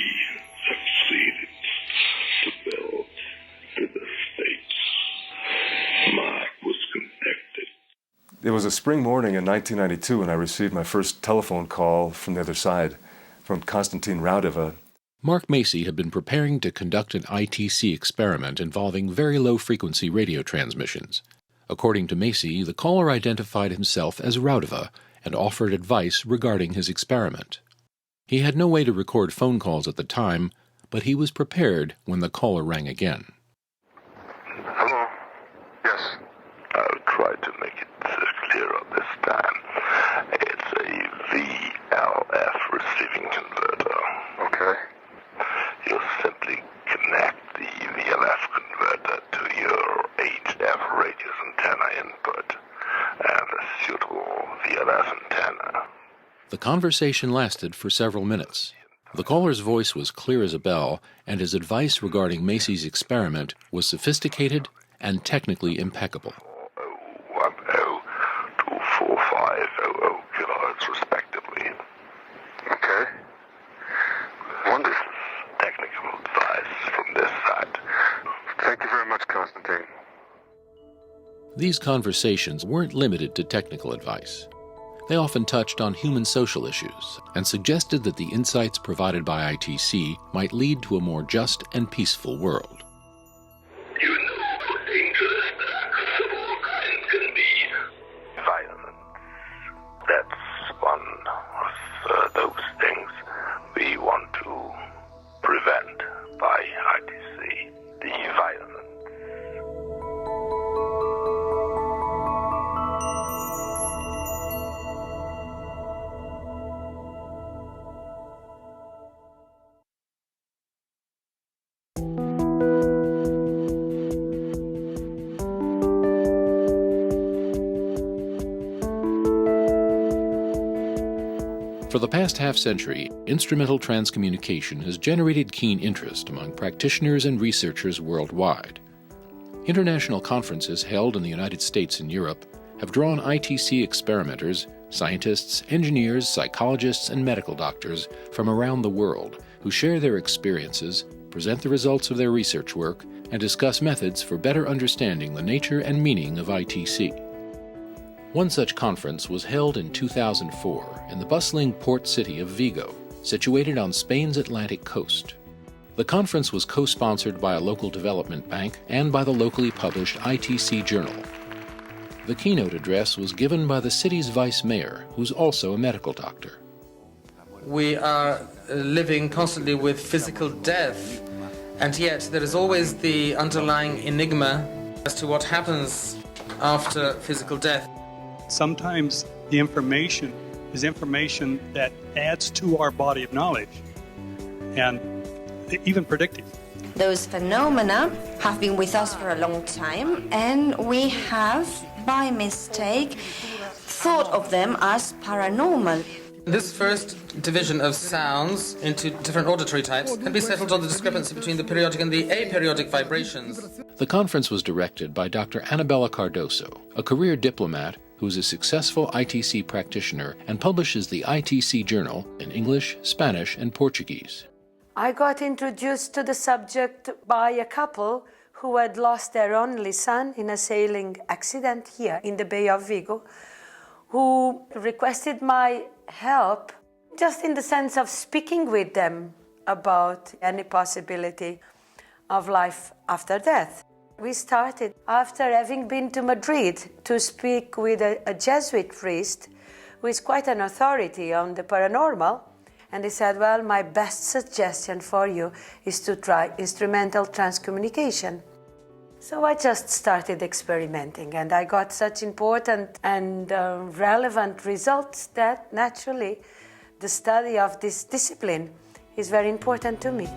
It was a spring morning in 1992 when I received my first telephone call from the other side, from Konstantin Raudeva. Mark Macy had been preparing to conduct an ITC experiment involving very low-frequency radio transmissions. According to Macy, the caller identified himself as Raudeva and offered advice regarding his experiment. He had no way to record phone calls at the time, but he was prepared when the caller rang again. Hello? Yes. I'll try to make it clearer this time. It's a VLF receiving converter. Okay. You simply connect the VLF converter to your HF radius antenna input and a suitable VLF antenna. The conversation lasted for several minutes. The caller's voice was clear as a bell, and his advice regarding Macy's experiment was sophisticated and technically impeccable. 24500 kilohertz respectively. Okay. Wonderful. Technical advice from this side. Thank you very much, Constantine. These conversations weren't limited to technical advice. They often touched on human social issues and suggested that the insights provided by ITC might lead to a more just and peaceful world. You know how dangerous acts of all kinds can be. Violence. That's one of those things we want to prevent by ITC. The violence. For the past half-century, instrumental transcommunication has generated keen interest among practitioners and researchers worldwide. International conferences held in the United States and Europe have drawn ITC experimenters, scientists, engineers, psychologists, and medical doctors from around the world who share their experiences, present the results of their research work, and discuss methods for better understanding the nature and meaning of ITC. One such conference was held in 2004 in the bustling port city of Vigo, situated on Spain's Atlantic coast. The conference was co-sponsored by a local development bank and by the locally published ITC Journal. The keynote address was given by the city's vice mayor, who's also a medical doctor. We are living constantly with physical death, and yet there is always the underlying enigma as to what happens after physical death. Sometimes the information is information that adds to our body of knowledge and even predictive. Those phenomena have been with us for a long time, and we have, by mistake, thought of them as paranormal. This first division of sounds into different auditory types can be settled on the discrepancy between the periodic and the aperiodic vibrations. The conference was directed by Dr. Annabella Cardoso, a career diplomat who is a successful ITC practitioner and publishes the ITC Journal in English, Spanish, and Portuguese. I got introduced to the subject by a couple who had lost their only son in a sailing accident here in the Bay of Vigo, who requested my help just in the sense of speaking with them about any possibility of life after death. We started after having been to Madrid to speak with a Jesuit priest who is quite an authority on the paranormal. And he said, well, my best suggestion for you is to try instrumental transcommunication. So I just started experimenting, and I got such important and relevant results that naturally the study of this discipline is very important to me.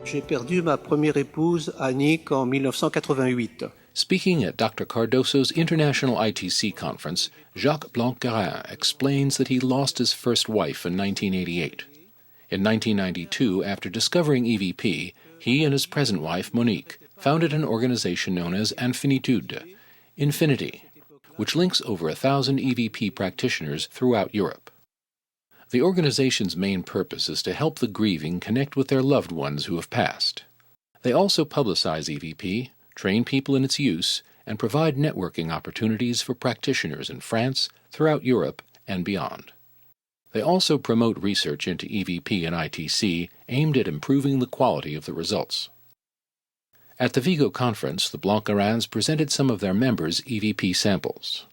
J'ai perdu ma première épouse, Annick, en 1988. Speaking at Dr. Cardoso's International ITC Conference, Jacques Blanc-Garin explains that he lost his first wife in 1988. In 1992, after discovering EVP, he and his present wife, Monique, founded an organization known as Infinitude, Infinity, which links over 1,000 EVP practitioners throughout Europe. The organization's main purpose is to help the grieving connect with their loved ones who have passed. They also publicize EVP, train people in its use, and provide networking opportunities for practitioners in France, throughout Europe, and beyond. They also promote research into EVP and ITC aimed at improving the quality of the results. At the Vigo conference, the Blancarins presented some of their members' EVP samples.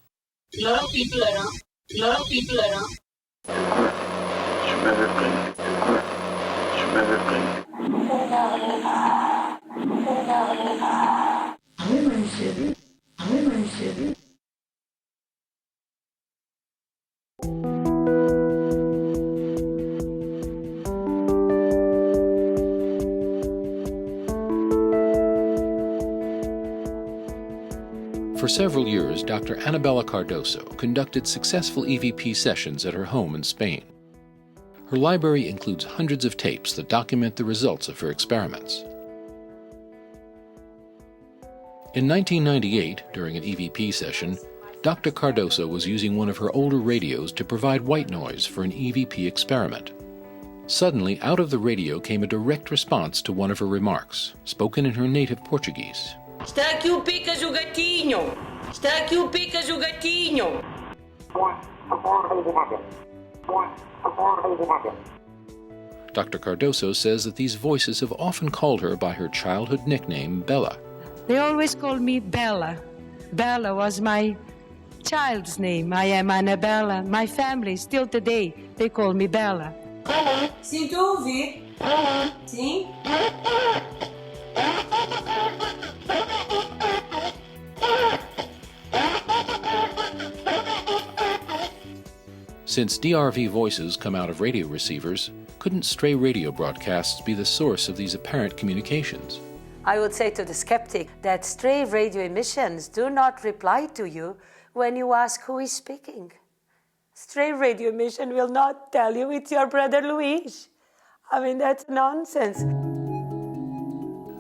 For several years, Dr. Annabella Cardoso conducted successful EVP sessions at her home in Spain. Her library includes hundreds of tapes that document the results of her experiments. In 1998, during an EVP session, Dr. Cardoso was using one of her older radios to provide white noise for an EVP experiment. Suddenly, out of the radio came a direct response to one of her remarks, spoken in her native Portuguese. Está aqui o Picas o gatinho. Está aqui o Picas o gatinho. Dr. Cardoso says that these voices have often called her by her childhood nickname, Bella. They always call me Bella. Bella was my child's name. I am Annabella. My family, still today, they call me Bella. Sim, tu ouvi? Sim? Since DRV voices come out of radio receivers, couldn't stray radio broadcasts be the source of these apparent communications? I would say to the skeptic that stray radio emissions do not reply to you when you ask who is speaking. Stray radio emission will not tell you it's your brother Luis. I mean, that's nonsense.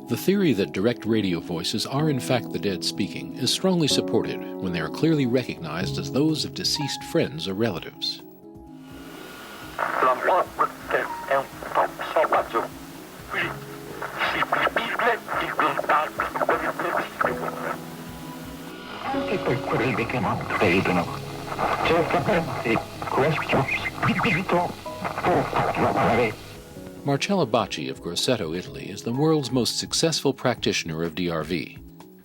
The theory that direct radio voices are in fact the dead speaking is strongly supported when they are clearly recognized as those of deceased friends or relatives. Marcella Bacci of Grosseto, Italy, is the world's most successful practitioner of DRV.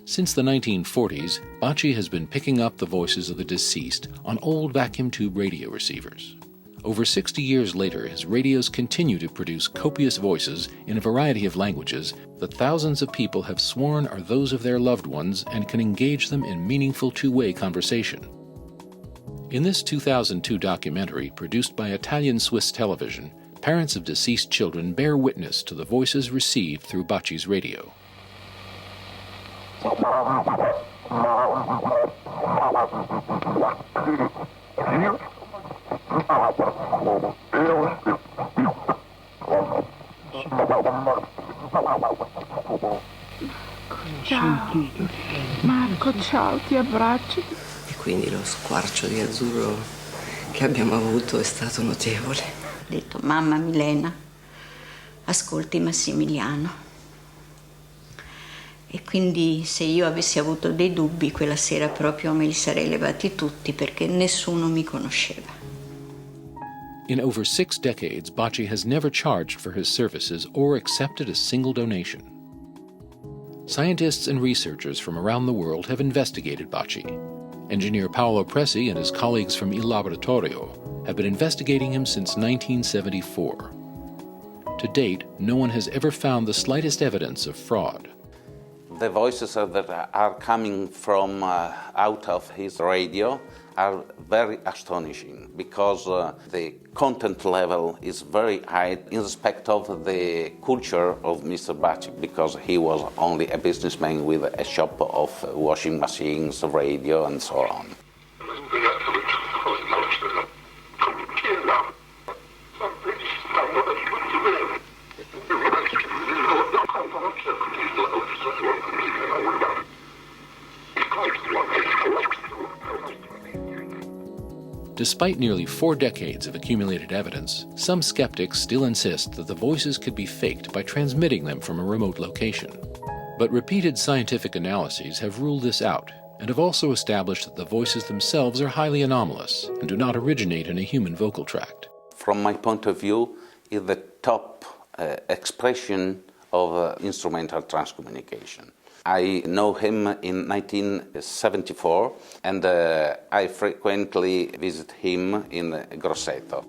Since the 1940s, Bacci has been picking up the voices of the deceased on old vacuum tube radio receivers. Over 60 years later, his radios continue to produce copious voices in a variety of languages that thousands of people have sworn are those of their loved ones and can engage them in meaningful two-way conversation. In this 2002 documentary, produced by Italian-Swiss television, parents of deceased children bear witness to the voices received through Bacci's radio. Ciao, Marco, ciao, ti abbraccio. E quindi lo squarcio di azzurro che abbiamo avuto è stato notevole. Ho detto, mamma Milena, ascolti Massimiliano. E quindi se io avessi avuto dei dubbi, quella sera proprio me li sarei levati tutti perché nessuno mi conosceva. In over 6 decades, Bacci has never charged for his services or accepted a single donation. Scientists and researchers from around the world have investigated Bacci. Engineer Paolo Presi and his colleagues from Il Laboratorio have been investigating him since 1974. To date, no one has ever found the slightest evidence of fraud. The voices that are coming from out of his radio are very astonishing because the content level is very high in respect of the culture of Mr. Bacci, because he was only a businessman with a shop of washing machines, radio, and so on. Despite nearly 4 decades of accumulated evidence, some skeptics still insist that the voices could be faked by transmitting them from a remote location. But repeated scientific analyses have ruled this out, and have also established that the voices themselves are highly anomalous and do not originate in a human vocal tract. From my point of view, is the top expression of instrumental transcommunication. I know him in 1974, and I frequently visit him in Grosseto.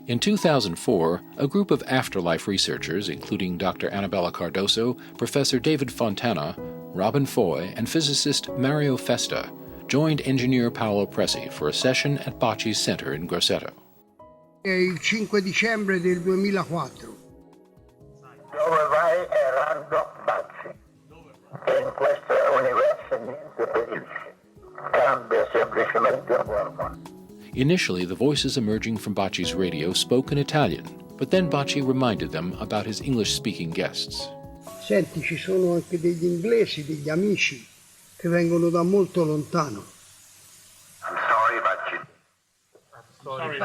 In 2004, a group of afterlife researchers, including Dr. Annabella Cardoso, Professor David Fontana, Robin Foy, and physicist Mario Festa, joined engineer Paolo Presi for a session at Bacci's Center in Grosseto. Il 5 dicembre del 2004. Dove vai errando Bacci? In questo universo niente perisce. Cambia semplicemente forma. Initially, the voices emerging from Bacci's radio spoke in Italian, but then Bacci reminded them about his English-speaking guests. Senti, ci sono anche degli inglesi, degli amici, che vengono da molto lontano. I'm sorry, Bacci. Sorry,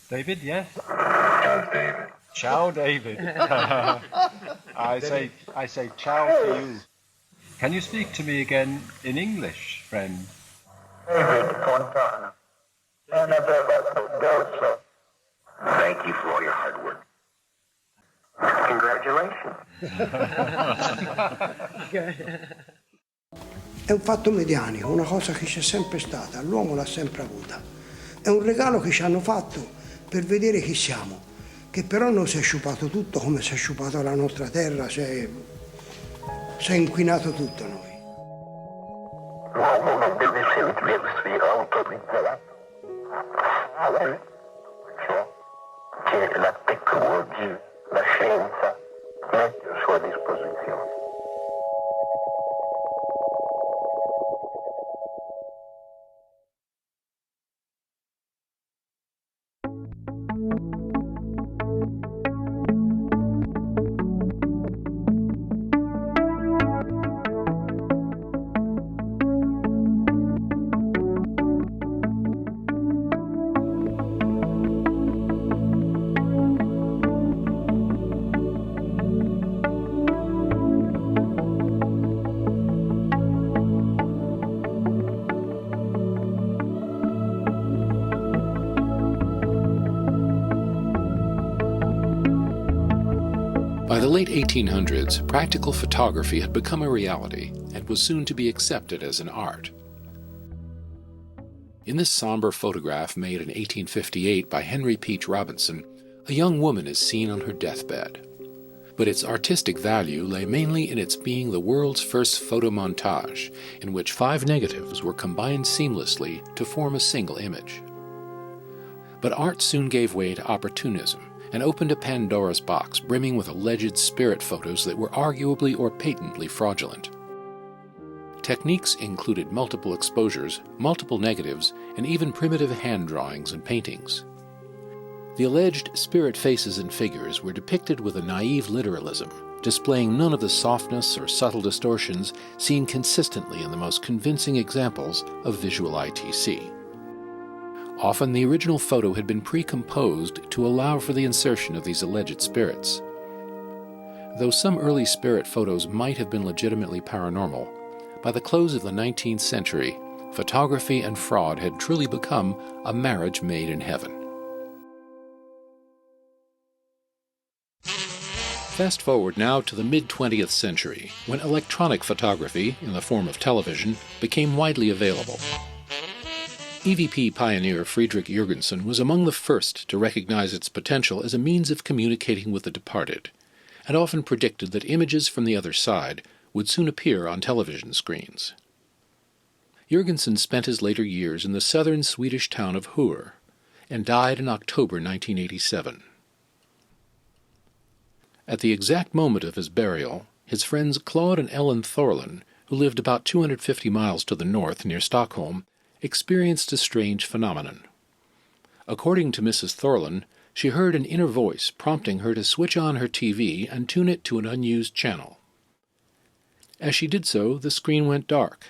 David, yes? Ciao, David. Ciao, David. I say ciao to you. Can you speak to me again in English, friend? David Fontana. Thank you for all your hard work. Congratulations. È un fatto medianico, una cosa che c'è sempre stata, l'uomo l'ha sempre avuta. È un regalo che ci hanno fatto per vedere chi siamo, che però non si è sciupato tutto come si è sciupato la nostra terra, si è inquinato tutto noi. L'uomo non deve sentirsi autorizzato a fare ciò che la tecnologia, la scienza mette a sua disposizione. By the late 1800s, practical photography had become a reality and was soon to be accepted as an art. In this somber photograph made in 1858 by Henry Peach Robinson, a young woman is seen on her deathbed. But its artistic value lay mainly in its being the world's first photomontage, in which 5 negatives were combined seamlessly to form a single image. But art soon gave way to opportunism, and opened a Pandora's box brimming with alleged spirit photos that were arguably or patently fraudulent. Techniques included multiple exposures, multiple negatives, and even primitive hand drawings and paintings. The alleged spirit faces and figures were depicted with a naive literalism, displaying none of the softness or subtle distortions seen consistently in the most convincing examples of visual ITC. Often the original photo had been pre-composed to allow for the insertion of these alleged spirits. Though some early spirit photos might have been legitimately paranormal, by the close of the 19th century, photography and fraud had truly become a marriage made in heaven. Fast forward now to the mid-20th century, when electronic photography, in the form of television, became widely available. EVP pioneer Friedrich Jürgensen was among the first to recognize its potential as a means of communicating with the departed, and often predicted that images from the other side would soon appear on television screens. Jürgensen spent his later years in the southern Swedish town of Hur, and died in October 1987. At the exact moment of his burial, his friends Claude and Ellen Thorlin, who lived about 250 miles to the north near Stockholm, experienced a strange phenomenon. According to Mrs. Thorlin, she heard an inner voice prompting her to switch on her TV and tune it to an unused channel. As she did so, the screen went dark.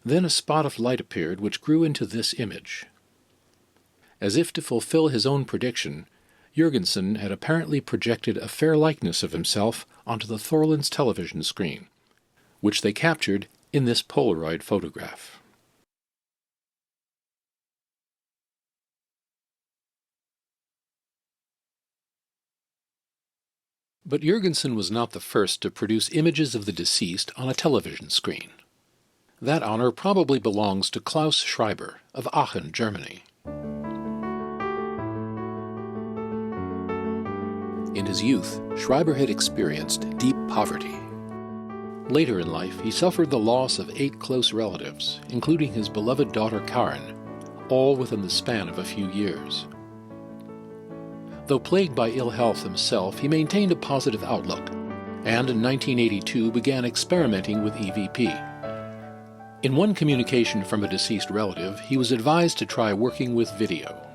Then a spot of light appeared which grew into this image. As if to fulfill his own prediction, Jurgensen had apparently projected a fair likeness of himself onto the Thorland's television screen, which they captured in this Polaroid photograph. But Jurgensen was not the first to produce images of the deceased on a television screen. That honor probably belongs to Klaus Schreiber of Aachen, Germany. In his youth, Schreiber had experienced deep poverty. Later in life, he suffered the loss of 8 close relatives, including his beloved daughter Karen, all within the span of a few years. Though plagued by ill health himself, he maintained a positive outlook, and in 1982 began experimenting with EVP. In one communication from a deceased relative, he was advised to try working with video.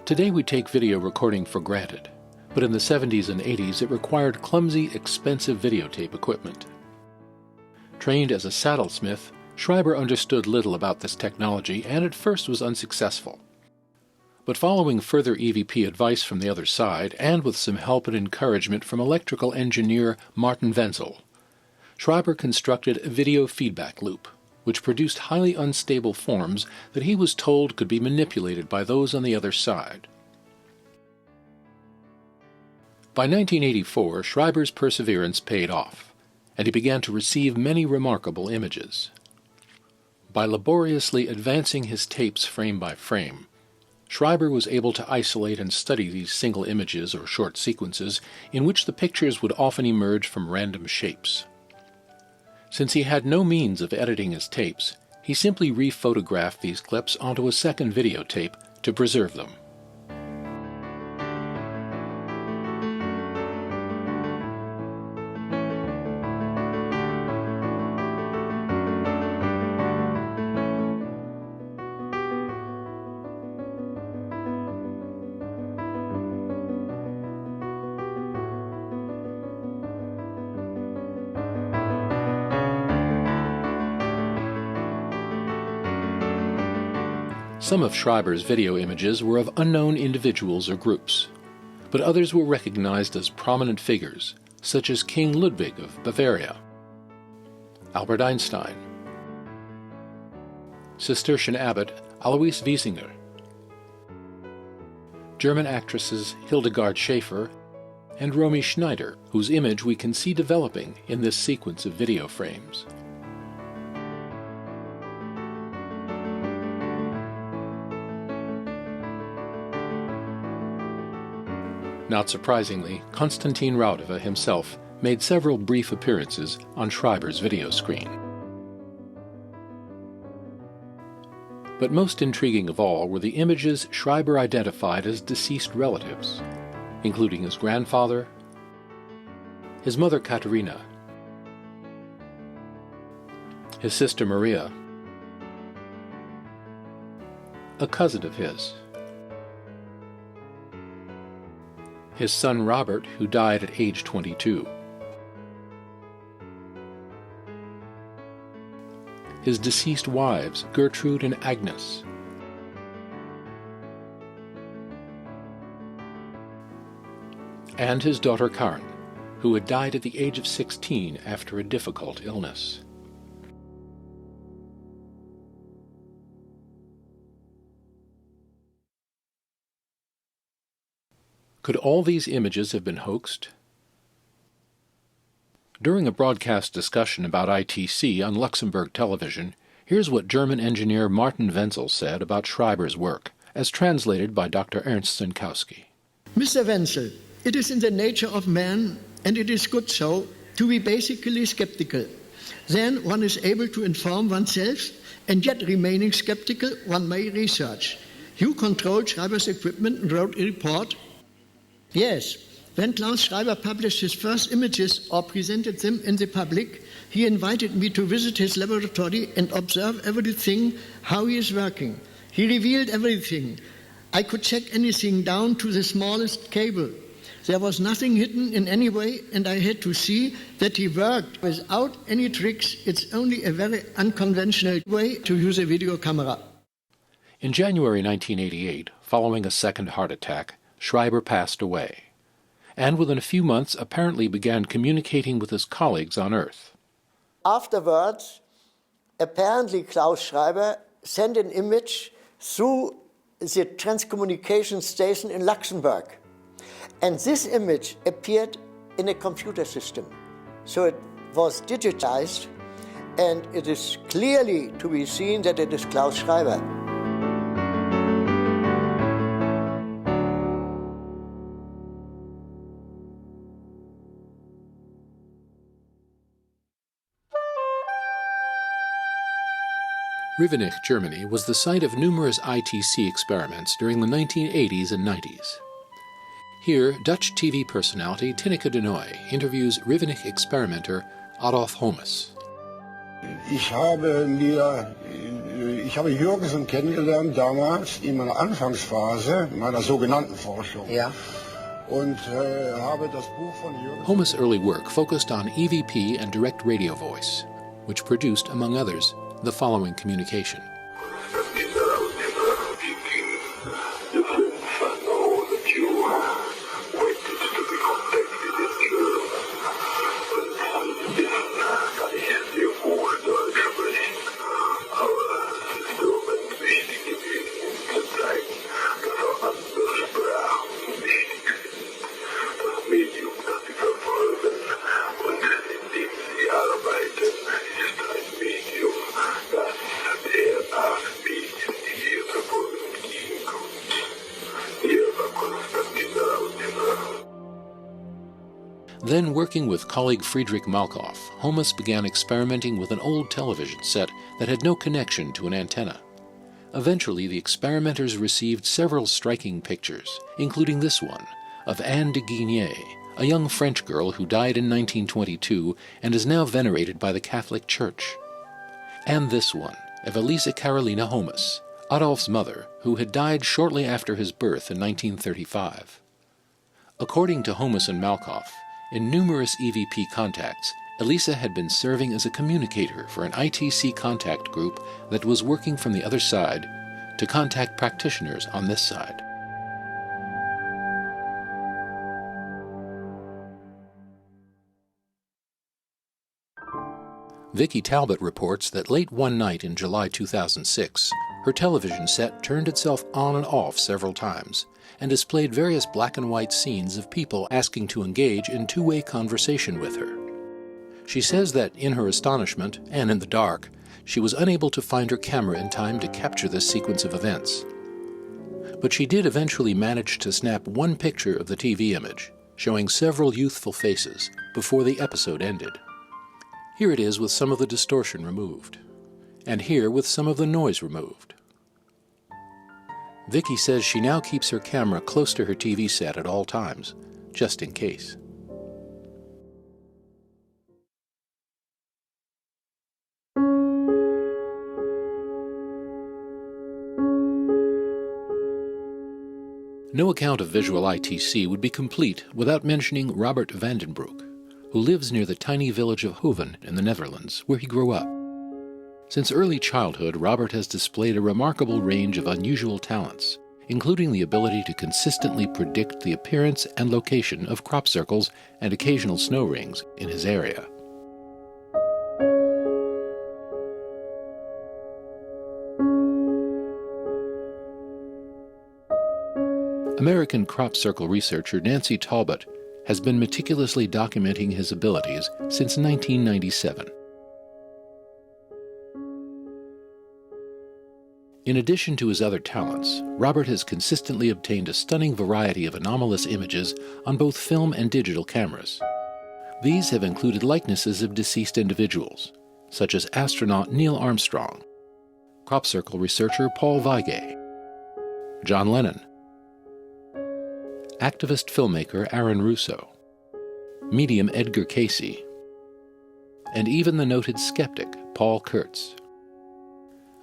Today we take video recording for granted, but in the 70s and 80s it required clumsy, expensive videotape equipment. Trained as a saddlesmith, Schreiber understood little about this technology and at first was unsuccessful. But following further EVP advice from the other side, and with some help and encouragement from electrical engineer Martin Wenzel, Schreiber constructed a video feedback loop, which produced highly unstable forms that he was told could be manipulated by those on the other side. By 1984, Schreiber's perseverance paid off, and he began to receive many remarkable images. By laboriously advancing his tapes frame by frame, Schreiber was able to isolate and study these single images or short sequences in which the pictures would often emerge from random shapes. Since he had no means of editing his tapes, he simply rephotographed these clips onto a second videotape to preserve them. Some of Schreiber's video images were of unknown individuals or groups, but others were recognized as prominent figures, such as King Ludwig of Bavaria, Albert Einstein, Cistercian abbot Alois Wiesinger, German actresses Hildegard Schaefer and Romy Schneider, whose image we can see developing in this sequence of video frames. Not surprisingly, Konstantin Raudova himself made several brief appearances on Schreiber's video screen. But most intriguing of all were the images Schreiber identified as deceased relatives, including his grandfather, his mother Katerina, his sister Maria, a cousin of his son Robert, who died at age 22, his deceased wives Gertrude and Agnes, and his daughter Karen, who had died at the age of 16 after a difficult illness. Could all these images have been hoaxed? During a broadcast discussion about ITC on Luxembourg television, here's what German engineer Martin Wenzel said about Schreiber's work, as translated by Dr. Ernst Zinkowski. Mr. Wenzel, it is in the nature of man, and it is good so, to be basically skeptical. Then one is able to inform oneself, and yet remaining skeptical, one may research. You controlled Schreiber's equipment and wrote a report. Yes, when Klaus Schreiber published his first images or presented them in the public, he invited me to visit his laboratory and observe everything, how he is working. He revealed everything. I could check anything down to the smallest cable. There was nothing hidden in any way, and I had to see that he worked without any tricks. It's only a very unconventional way to use a video camera. In January 1988, following a second heart attack, Schreiber passed away, and within a few months apparently began communicating with his colleagues on Earth. Afterwards, apparently Klaus Schreiber sent an image through the transcommunication station in Luxembourg. And this image appeared in a computer system. So it was digitized, and it is clearly to be seen that it is Klaus Schreiber. Rievenich, Germany, was the site of numerous ITC experiments during the 1980s and 90s. Here, Dutch TV personality Tineke de Noy interviews Rievenich experimenter Adolf Hommes. Ich habe Jürgensen kennengelernt damals in meiner Anfangsphase meiner sogenannten Forschung. Ja. Und habe das Buch von Jürgensen. Hommes' early work focused on EVP and direct radio voice, which produced, among others, the following communication. Then, working with colleague Friedrich Malkoff, Hommes began experimenting with an old television set that had no connection to an antenna. Eventually, the experimenters received several striking pictures, including this one, of Anne de Guigné, a young French girl who died in 1922 and is now venerated by the Catholic Church. And this one, of Elisa Carolina Hommes, Adolf's mother, who had died shortly after his birth in 1935. According to Hommes and Malkoff, in numerous EVP contacts, Elisa had been serving as a communicator for an ITC contact group that was working from the other side to contact practitioners on this side. Vicky Talbot reports that late one night in July 2006, her television set turned itself on and off several times and displayed various black and white scenes of people asking to engage in two-way conversation with her. She says that, in her astonishment, and in the dark, she was unable to find her camera in time to capture this sequence of events. But she did eventually manage to snap one picture of the TV image, showing several youthful faces, before the episode ended. Here it is with some of the distortion removed, and here with some of the noise removed. Vicky says she now keeps her camera close to her TV set at all times, just in case. No account of visual ITC would be complete without mentioning Robert Vandenbroek, who lives near the tiny village of Hoven in the Netherlands, where he grew up. Since early childhood, Robert has displayed a remarkable range of unusual talents, including the ability to consistently predict the appearance and location of crop circles and occasional snow rings in his area. American crop circle researcher Nancy Talbot has been meticulously documenting his abilities since 1997. In addition to his other talents, Robert has consistently obtained a stunning variety of anomalous images on both film and digital cameras. These have included likenesses of deceased individuals, such as astronaut Neil Armstrong, crop circle researcher Paul Weige, John Lennon, activist filmmaker Aaron Russo, medium Edgar Casey, and even the noted skeptic Paul Kurtz.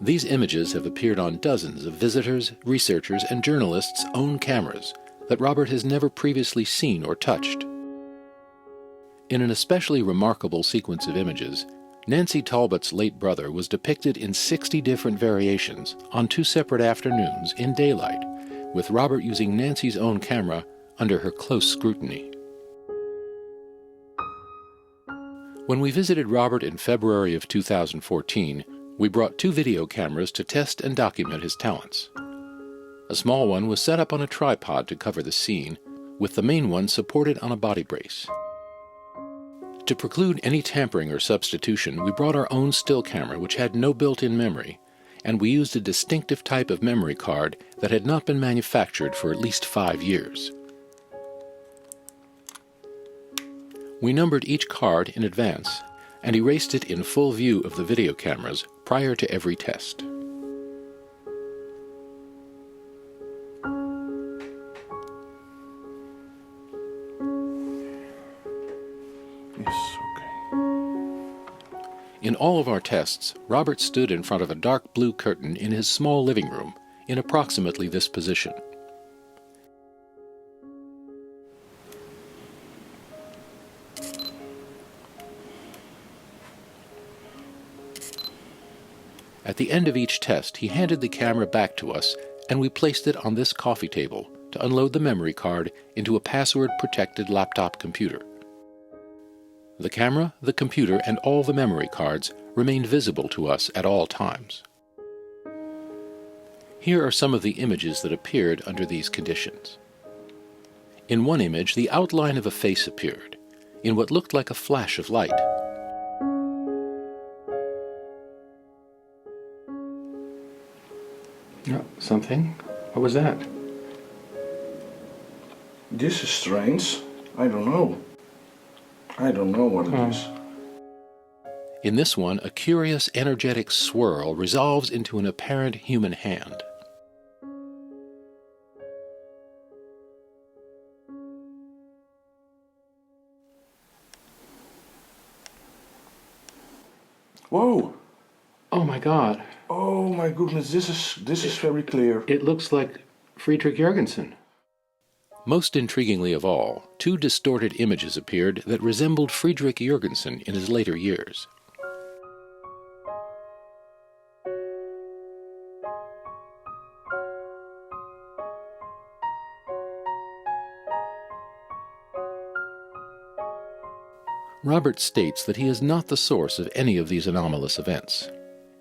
These images have appeared on dozens of visitors, researchers, and journalists' own cameras that Robert has never previously seen or touched. In an especially remarkable sequence of images, Nancy Talbot's late brother was depicted in 60 different variations on 2 separate afternoons in daylight, with Robert using Nancy's own camera under her close scrutiny. When we visited Robert in February of 2014, we brought 2 video cameras to test and document his talents. A small one was set up on a tripod to cover the scene, with the main one supported on a body brace. To preclude any tampering or substitution, we brought our own still camera, which had no built-in memory, and we used a distinctive type of memory card that had not been manufactured for at least 5 years. We numbered each card in advance and erased it in full view of the video cameras prior to every test. In all of our tests, Robert stood in front of a dark blue curtain in his small living room in approximately this position. At the end of each test, he handed the camera back to us, and we placed it on this coffee table to unload the memory card into a password-protected laptop computer. The camera, the computer, and all the memory cards remained visible to us at all times. Here are some of the images that appeared under these conditions. In one image, the outline of a face appeared, in what looked like a flash of light. Oh, something? What was that? This is strange. I don't know. I don't know what it is. In this one, a curious energetic swirl resolves into an apparent human hand. Whoa! Oh my God! Oh my goodness! This is very clear. It looks like Friedrich Jürgensen. Most intriguingly of all, 2 distorted images appeared that resembled Friedrich Jürgensen in his later years. Robert states that he is not the source of any of these anomalous events.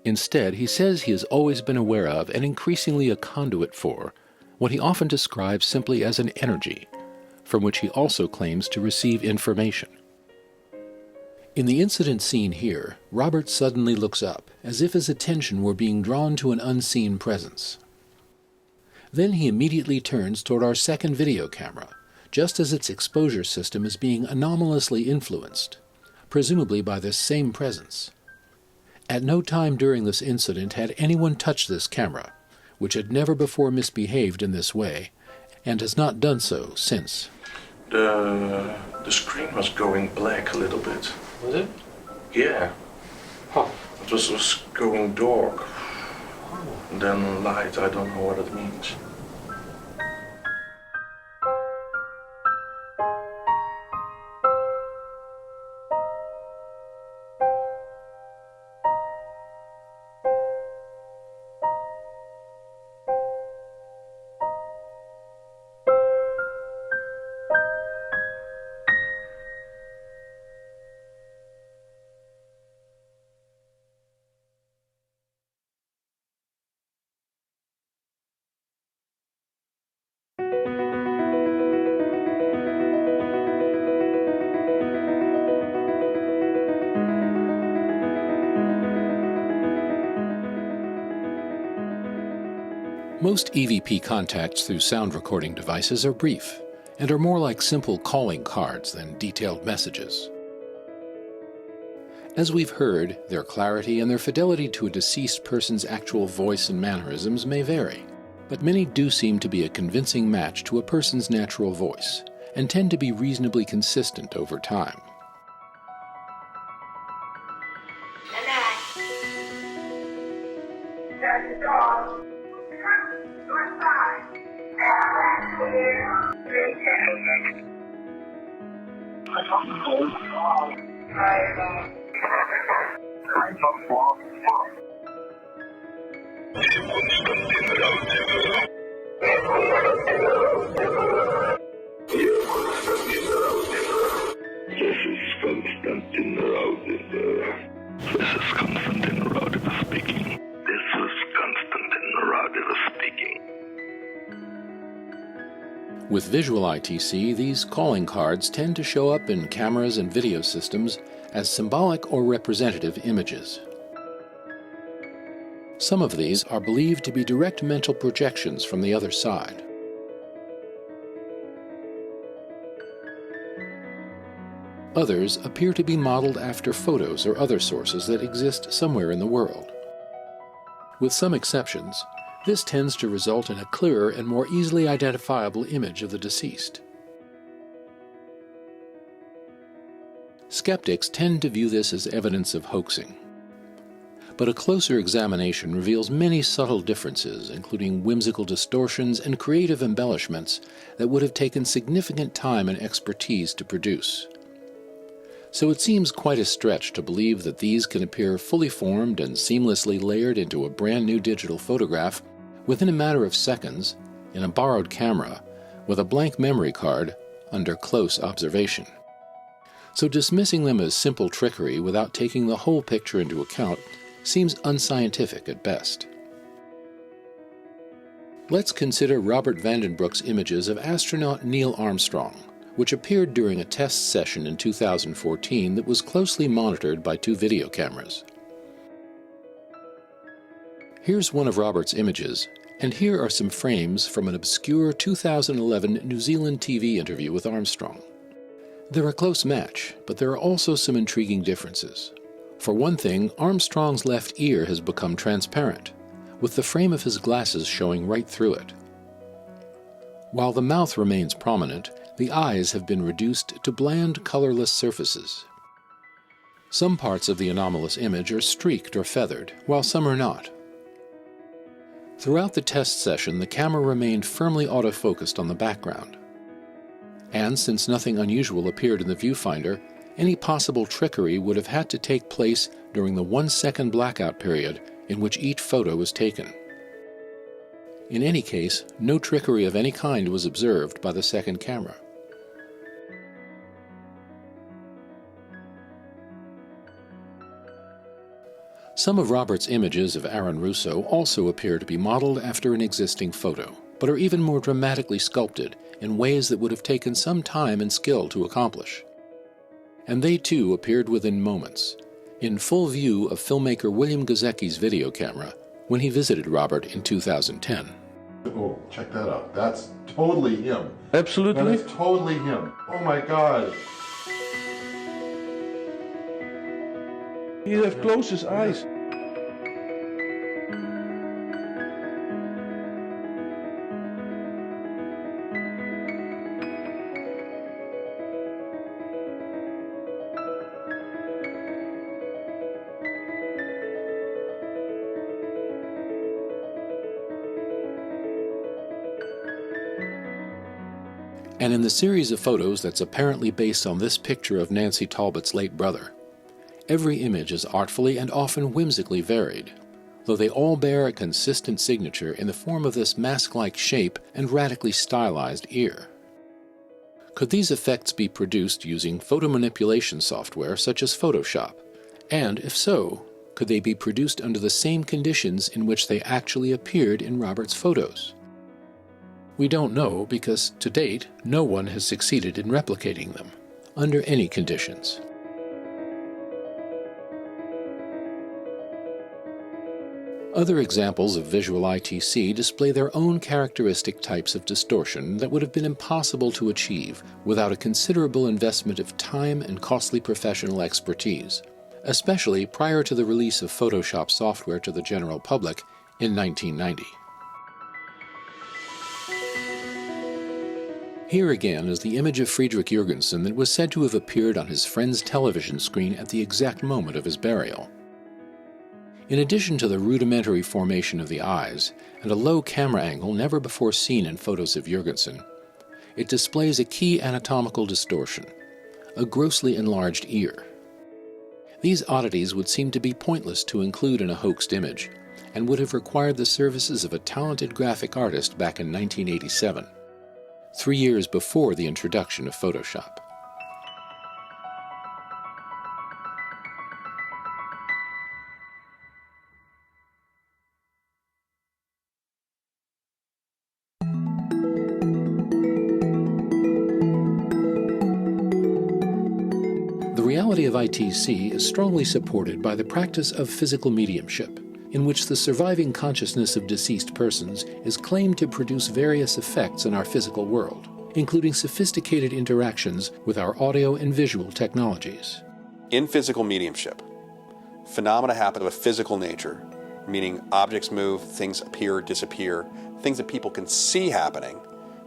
Instead, he says he has always been aware of and increasingly a conduit for what he often describes simply as an energy, from which he also claims to receive information. In the incident seen here, Robert suddenly looks up, as if his attention were being drawn to an unseen presence. Then he immediately turns toward our second video camera, just as its exposure system is being anomalously influenced, presumably by this same presence. At no time during this incident had anyone touched this camera, which had never before misbehaved in this way, and has not done so since. The screen was going black a little bit. Was it? Yeah. Huh. It was going dark. And then light, I don't know what it means. Most EVP contacts through sound recording devices are brief and are more like simple calling cards than detailed messages. As we've heard, their clarity and their fidelity to a deceased person's actual voice and mannerisms may vary, but many do seem to be a convincing match to a person's natural voice and tend to be reasonably consistent over time. With visual ITC, these calling cards tend to show up in cameras and video systems as symbolic or representative images. Some of these are believed to be direct mental projections from the other side. Others appear to be modeled after photos or other sources that exist somewhere in the world. With some exceptions, this tends to result in a clearer and more easily identifiable image of the deceased. Skeptics tend to view this as evidence of hoaxing. But a closer examination reveals many subtle differences, including whimsical distortions and creative embellishments that would have taken significant time and expertise to produce. So it seems quite a stretch to believe that these can appear fully formed and seamlessly layered into a brand new digital photograph within a matter of seconds, in a borrowed camera, with a blank memory card under close observation. So dismissing them as simple trickery without taking the whole picture into account seems unscientific at best. Let's consider Robert Vandenbroek's images of astronaut Neil Armstrong, which appeared during a test session in 2014 that was closely monitored by 2 video cameras. Here's one of Robert's images, and here are some frames from an obscure 2011 New Zealand TV interview with Armstrong. They're a close match, but there are also some intriguing differences. For one thing, Armstrong's left ear has become transparent, with the frame of his glasses showing right through it. While the mouth remains prominent, the eyes have been reduced to bland, colorless surfaces. Some parts of the anomalous image are streaked or feathered, while some are not. Throughout the test session, the camera remained firmly autofocused on the background. And since nothing unusual appeared in the viewfinder, any possible trickery would have had to take place during the 1-second blackout period in which each photo was taken. In any case, no trickery of any kind was observed by the second camera. Some of Robert's images of Aaron Russo also appear to be modeled after an existing photo, but are even more dramatically sculpted in ways that would have taken some time and skill to accomplish. And they too appeared within moments, in full view of filmmaker William Gozecki's video camera when he visited Robert in 2010. Oh, check that out. That's totally him. Absolutely. That is totally him. Oh my God. He has closed his eyes. And in the series of photos that's apparently based on this picture of Nancy Talbot's late brother, every image is artfully and often whimsically varied, though they all bear a consistent signature in the form of this mask-like shape and radically stylized ear. Could these effects be produced using photomanipulation software such as Photoshop? And if so, could they be produced under the same conditions in which they actually appeared in Robert's photos? We don't know because, to date, no one has succeeded in replicating them, under any conditions. Other examples of visual ITC display their own characteristic types of distortion that would have been impossible to achieve without a considerable investment of time and costly professional expertise, especially prior to the release of Photoshop software to the general public in 1990. Here again is the image of Friedrich Jürgensen that was said to have appeared on his friend's television screen at the exact moment of his burial. In addition to the rudimentary formation of the eyes and a low camera angle never before seen in photos of Jürgensen, it displays a key anatomical distortion, a grossly enlarged ear. These oddities would seem to be pointless to include in a hoaxed image, and would have required the services of a talented graphic artist back in 1987, 3 years before the introduction of Photoshop. The reality of ITC is strongly supported by the practice of physical mediumship, in which the surviving consciousness of deceased persons is claimed to produce various effects in our physical world, including sophisticated interactions with our audio and visual technologies. In physical mediumship, phenomena happen of a physical nature, meaning objects move, things appear, disappear, things that people can see happening.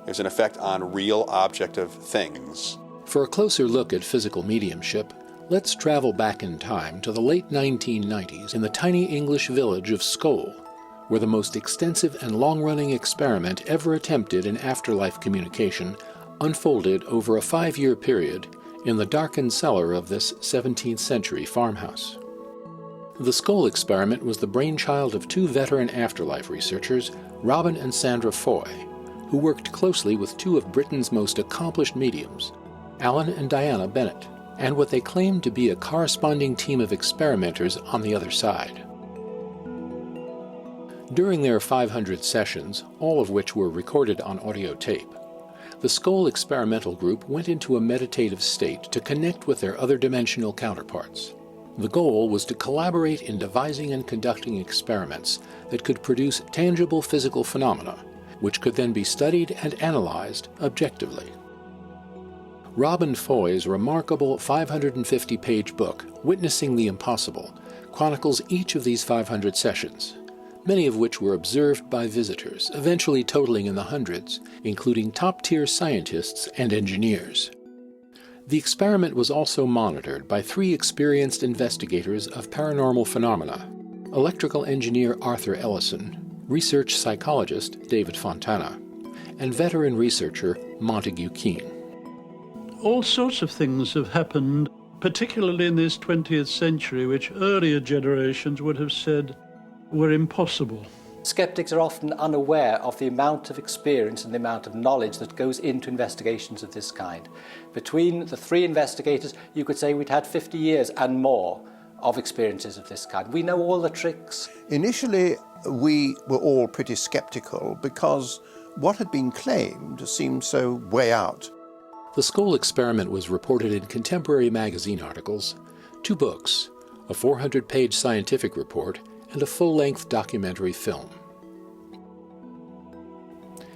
There's an effect on real objective things. For a closer look at physical mediumship, let's travel back in time to the late 1990s in the tiny English village of SCOLE, where the most extensive and long-running experiment ever attempted in afterlife communication unfolded over a 5-year period in the darkened cellar of this 17th century farmhouse. The SCOLE experiment was the brainchild of 2 veteran afterlife researchers, Robin and Sandra Foy, who worked closely with 2 of Britain's most accomplished mediums, Alan and Diana Bennett, and what they claimed to be a corresponding team of experimenters on the other side. During their 500 sessions, all of which were recorded on audio tape, the SCOLE experimental group went into a meditative state to connect with their other dimensional counterparts. The goal was to collaborate in devising and conducting experiments that could produce tangible physical phenomena, which could then be studied and analyzed objectively. Robin Foy's remarkable 550-page book, Witnessing the Impossible, chronicles each of these 500 sessions, many of which were observed by visitors, eventually totaling in the hundreds, including top-tier scientists and engineers. The experiment was also monitored by 3 experienced investigators of paranormal phenomena: electrical engineer Arthur Ellison, research psychologist David Fontana, and veteran researcher Montague Keene. All sorts of things have happened, particularly in this 20th century, which earlier generations would have said were impossible. Skeptics are often unaware of the amount of experience and the amount of knowledge that goes into investigations of this kind. Between the 3 investigators, you could say we'd had 50 years and more of experiences of this kind. We know all the tricks. Initially, we were all pretty skeptical because what had been claimed seemed so way out. The SCOLE experiment was reported in contemporary magazine articles, 2 books, a 400-page scientific report, and a full-length documentary film.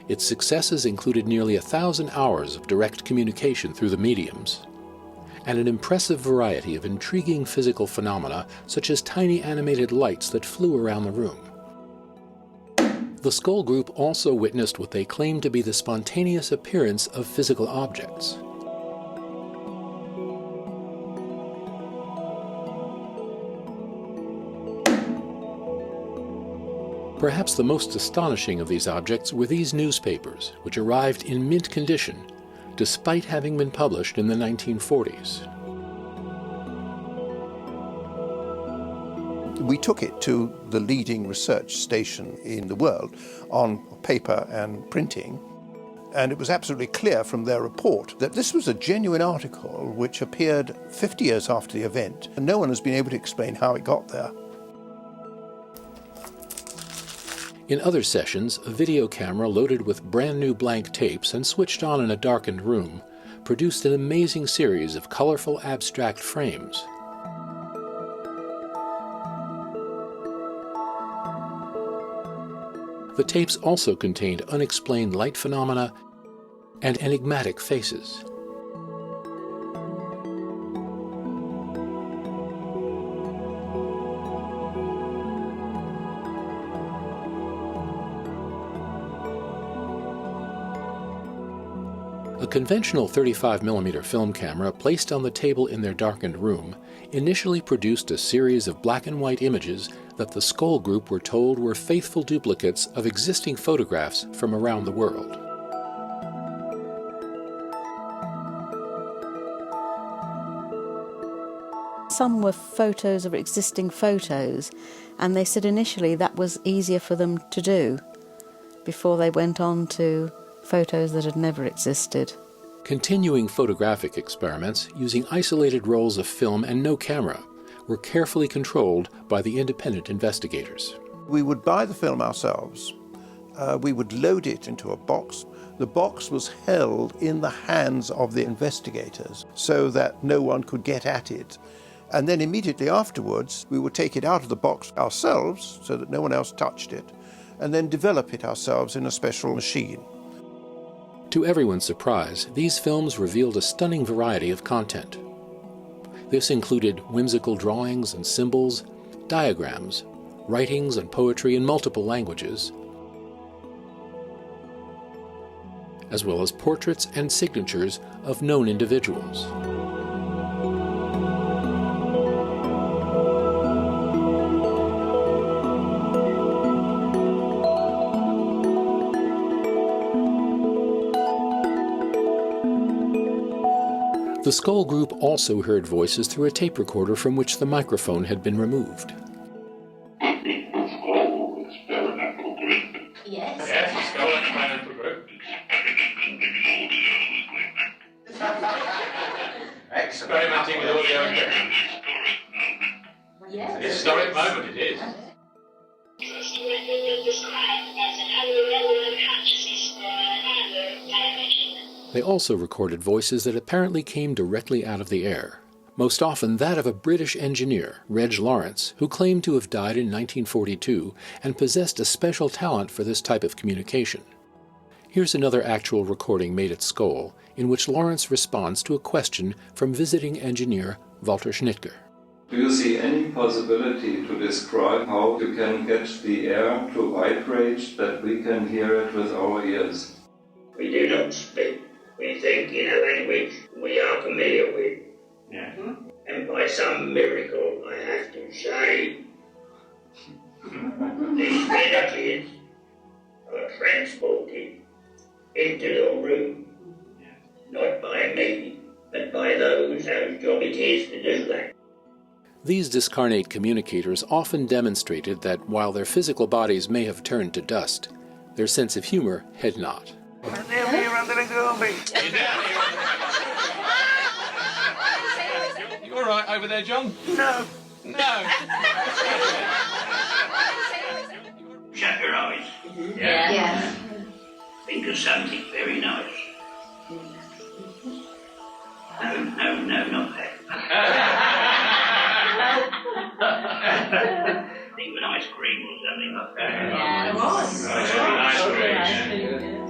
Its successes included nearly 1,000 hours of direct communication through the mediums, and an impressive variety of intriguing physical phenomena such as tiny animated lights that flew around the room. The SCOLE group also witnessed what they claimed to be the spontaneous appearance of physical objects. Perhaps the most astonishing of these objects were these newspapers, which arrived in mint condition, despite having been published in the 1940s. We took it to the leading research station in the world on paper and printing, and it was absolutely clear from their report that this was a genuine article which appeared 50 years after the event, and no one has been able to explain how it got there. In other sessions, a video camera loaded with brand new blank tapes and switched on in a darkened room produced an amazing series of colorful abstract frames. The tapes also contained unexplained light phenomena and enigmatic faces. A conventional 35mm film camera placed on the table in their darkened room initially produced a series of black and white images that the SCOLE group were told were faithful duplicates of existing photographs from around the world. some were photos of existing photos, and they said initially that was easier for them to do before they went on to photos that had never existed. Continuing photographic experiments using isolated rolls of film and no camera were carefully controlled by the independent investigators. We would buy the film ourselves. We would load it into a box. The box was held in the hands of the investigators so that no one could get at it. And then immediately afterwards, we would take it out of the box ourselves so that no one else touched it, and then develop it ourselves in a special machine. To everyone's surprise, these films revealed a stunning variety of content. This included whimsical drawings and symbols, diagrams, writings and poetry in multiple languages, as well as portraits and signatures of known individuals. The SCOLE group also heard voices through a tape recorder from which the microphone had been removed. SCOLE experimental group. Yes. Yes, SCOLE experimental group. Experimenting with audio and video. Yes. Historic moment it is. First method described as an unreal consciousness or another dimension. They also recorded voices that apparently came directly out of the air, most often that of a British engineer, Reg Lawrence, who claimed to have died in 1942 and possessed a special talent for this type of communication. Here's another actual recording made at SCOLE, in which Lawrence responds to a question from visiting engineer Walter Schnittger. Do you see any possibility to describe how you can get the air to vibrate that we can hear it with our ears? We do not speak. We think in a language we are familiar with. Yeah. And by some miracle, I have to say, these melodies are transported into the room. Not by me, but by those whose job it is to do that. These discarnate communicators often demonstrated that while their physical bodies may have turned to dust, their sense of humor had not. You all right over there, John? No. No. Shut your eyes. Yeah. Yes. Think of something very nice. No, not that. Think of an ice cream or something like that. Ice cream.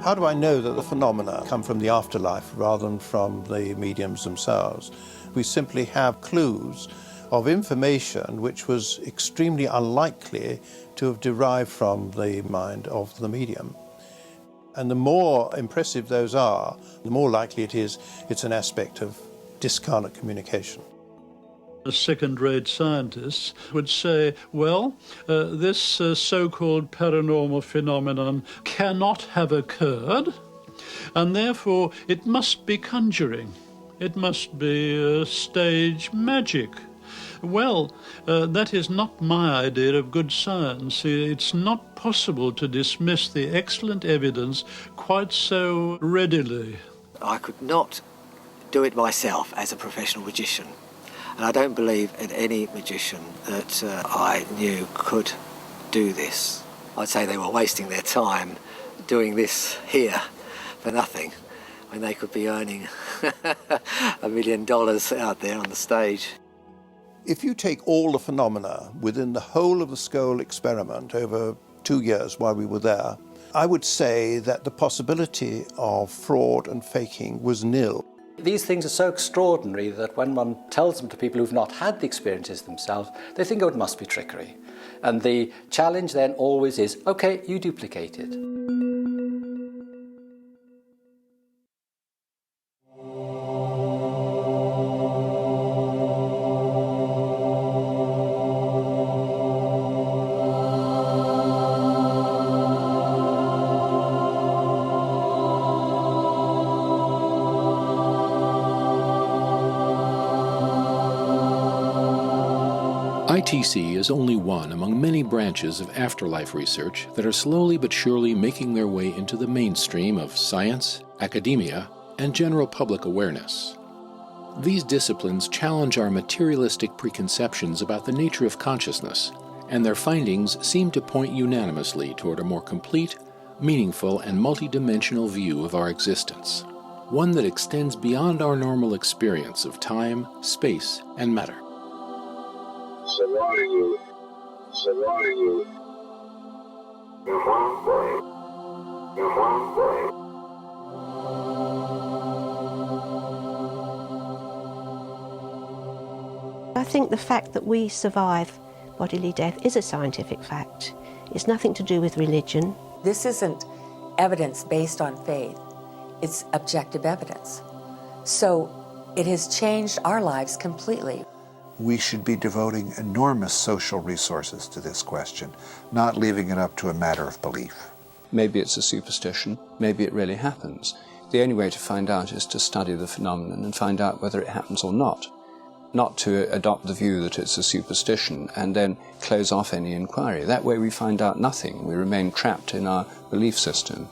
How do I know that the phenomena come from the afterlife rather than from the mediums themselves? We simply have clues of information which was extremely unlikely to have derived from the mind of the medium. And the more impressive those are, the more likely it is it's an aspect of discarnate communication. Second-rate scientists would say, well, this so-called paranormal phenomenon cannot have occurred, and therefore it must be conjuring. It must be stage magic. Well, that is not my idea of good science. It's not possible to dismiss the excellent evidence quite so readily. I could not do it myself as a professional magician. And I don't believe in any magician that I knew could do this. I'd say they were wasting their time doing this here for nothing when they could be earning $1 million out there on the stage. If you take all the phenomena within the whole of the SCOLE experiment over 2 years while we were there, I would say that the possibility of fraud and faking was nil. These things are so extraordinary that when one tells them to people who've not had the experiences themselves, they think, oh, it must be trickery. And the challenge then always is, okay, you duplicate it. ITC is only one among many branches of afterlife research that are slowly but surely making their way into the mainstream of science, academia, and general public awareness. These disciplines challenge our materialistic preconceptions about the nature of consciousness, and their findings seem to point unanimously toward a more complete, meaningful, and multidimensional view of our existence, one that extends beyond our normal experience of time, space, and matter. Survival. Survival. I think the fact that we survive bodily death is a scientific fact. It's nothing to do with religion. This isn't evidence based on faith. It's objective evidence. So it has changed our lives completely. We should be devoting enormous social resources to this question, not leaving it up to a matter of belief. Maybe it's a superstition, maybe it really happens. The only way to find out is to study the phenomenon and find out whether it happens or not to adopt the view that it's a superstition and then close off any inquiry. That way we find out nothing. We remain trapped in our belief system.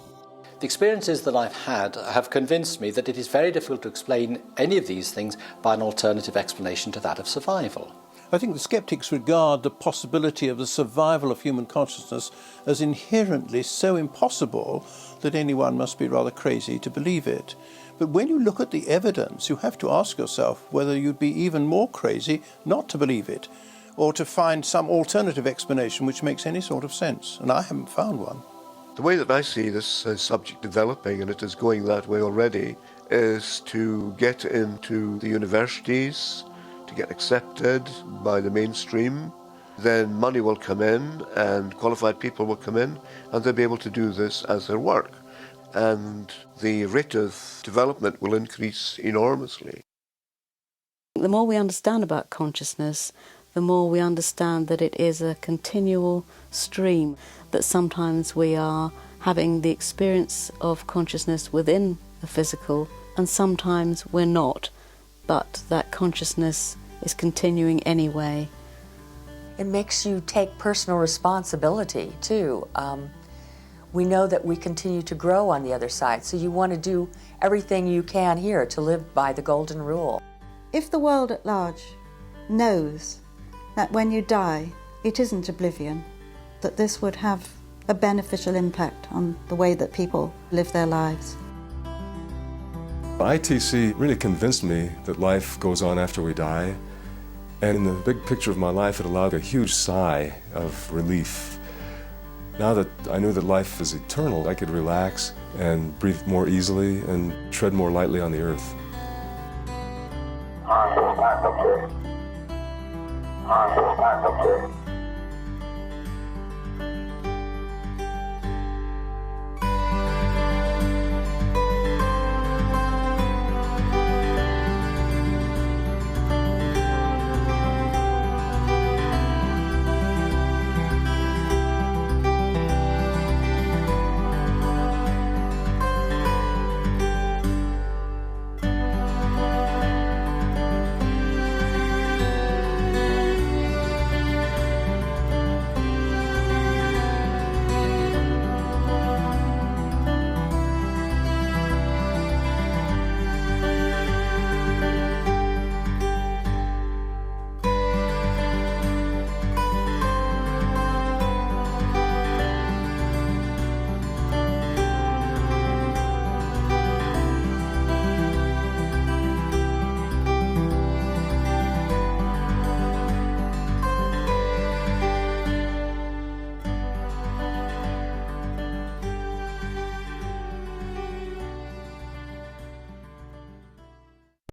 The experiences that I've had have convinced me that it is very difficult to explain any of these things by an alternative explanation to that of survival. I think the skeptics regard the possibility of the survival of human consciousness as inherently so impossible that anyone must be rather crazy to believe it. But when you look at the evidence, you have to ask yourself whether you'd be even more crazy not to believe it, or to find some alternative explanation which makes any sort of sense. And I haven't found one. The way that I see this subject developing, and it is going that way already, is to get into the universities, to get accepted by the mainstream. Then money will come in and qualified people will come in and they'll be able to do this as their work. And the rate of development will increase enormously. The more we understand about consciousness, the more we understand that it is a continual stream, that sometimes we are having the experience of consciousness within the physical and sometimes we're not, but that consciousness is continuing anyway. It makes you take personal responsibility too. We know that we continue to grow on the other side, so you want to do everything you can here to live by the golden rule. If the world at large knows that when you die, it isn't oblivion, that this would have a beneficial impact on the way that people live their lives. ITC really convinced me that life goes on after we die, and in the big picture of my life, it allowed a huge sigh of relief. Now that I knew that life is eternal, I could relax and breathe more easily and tread more lightly on the earth. Conscious faculty. Conscious faculty.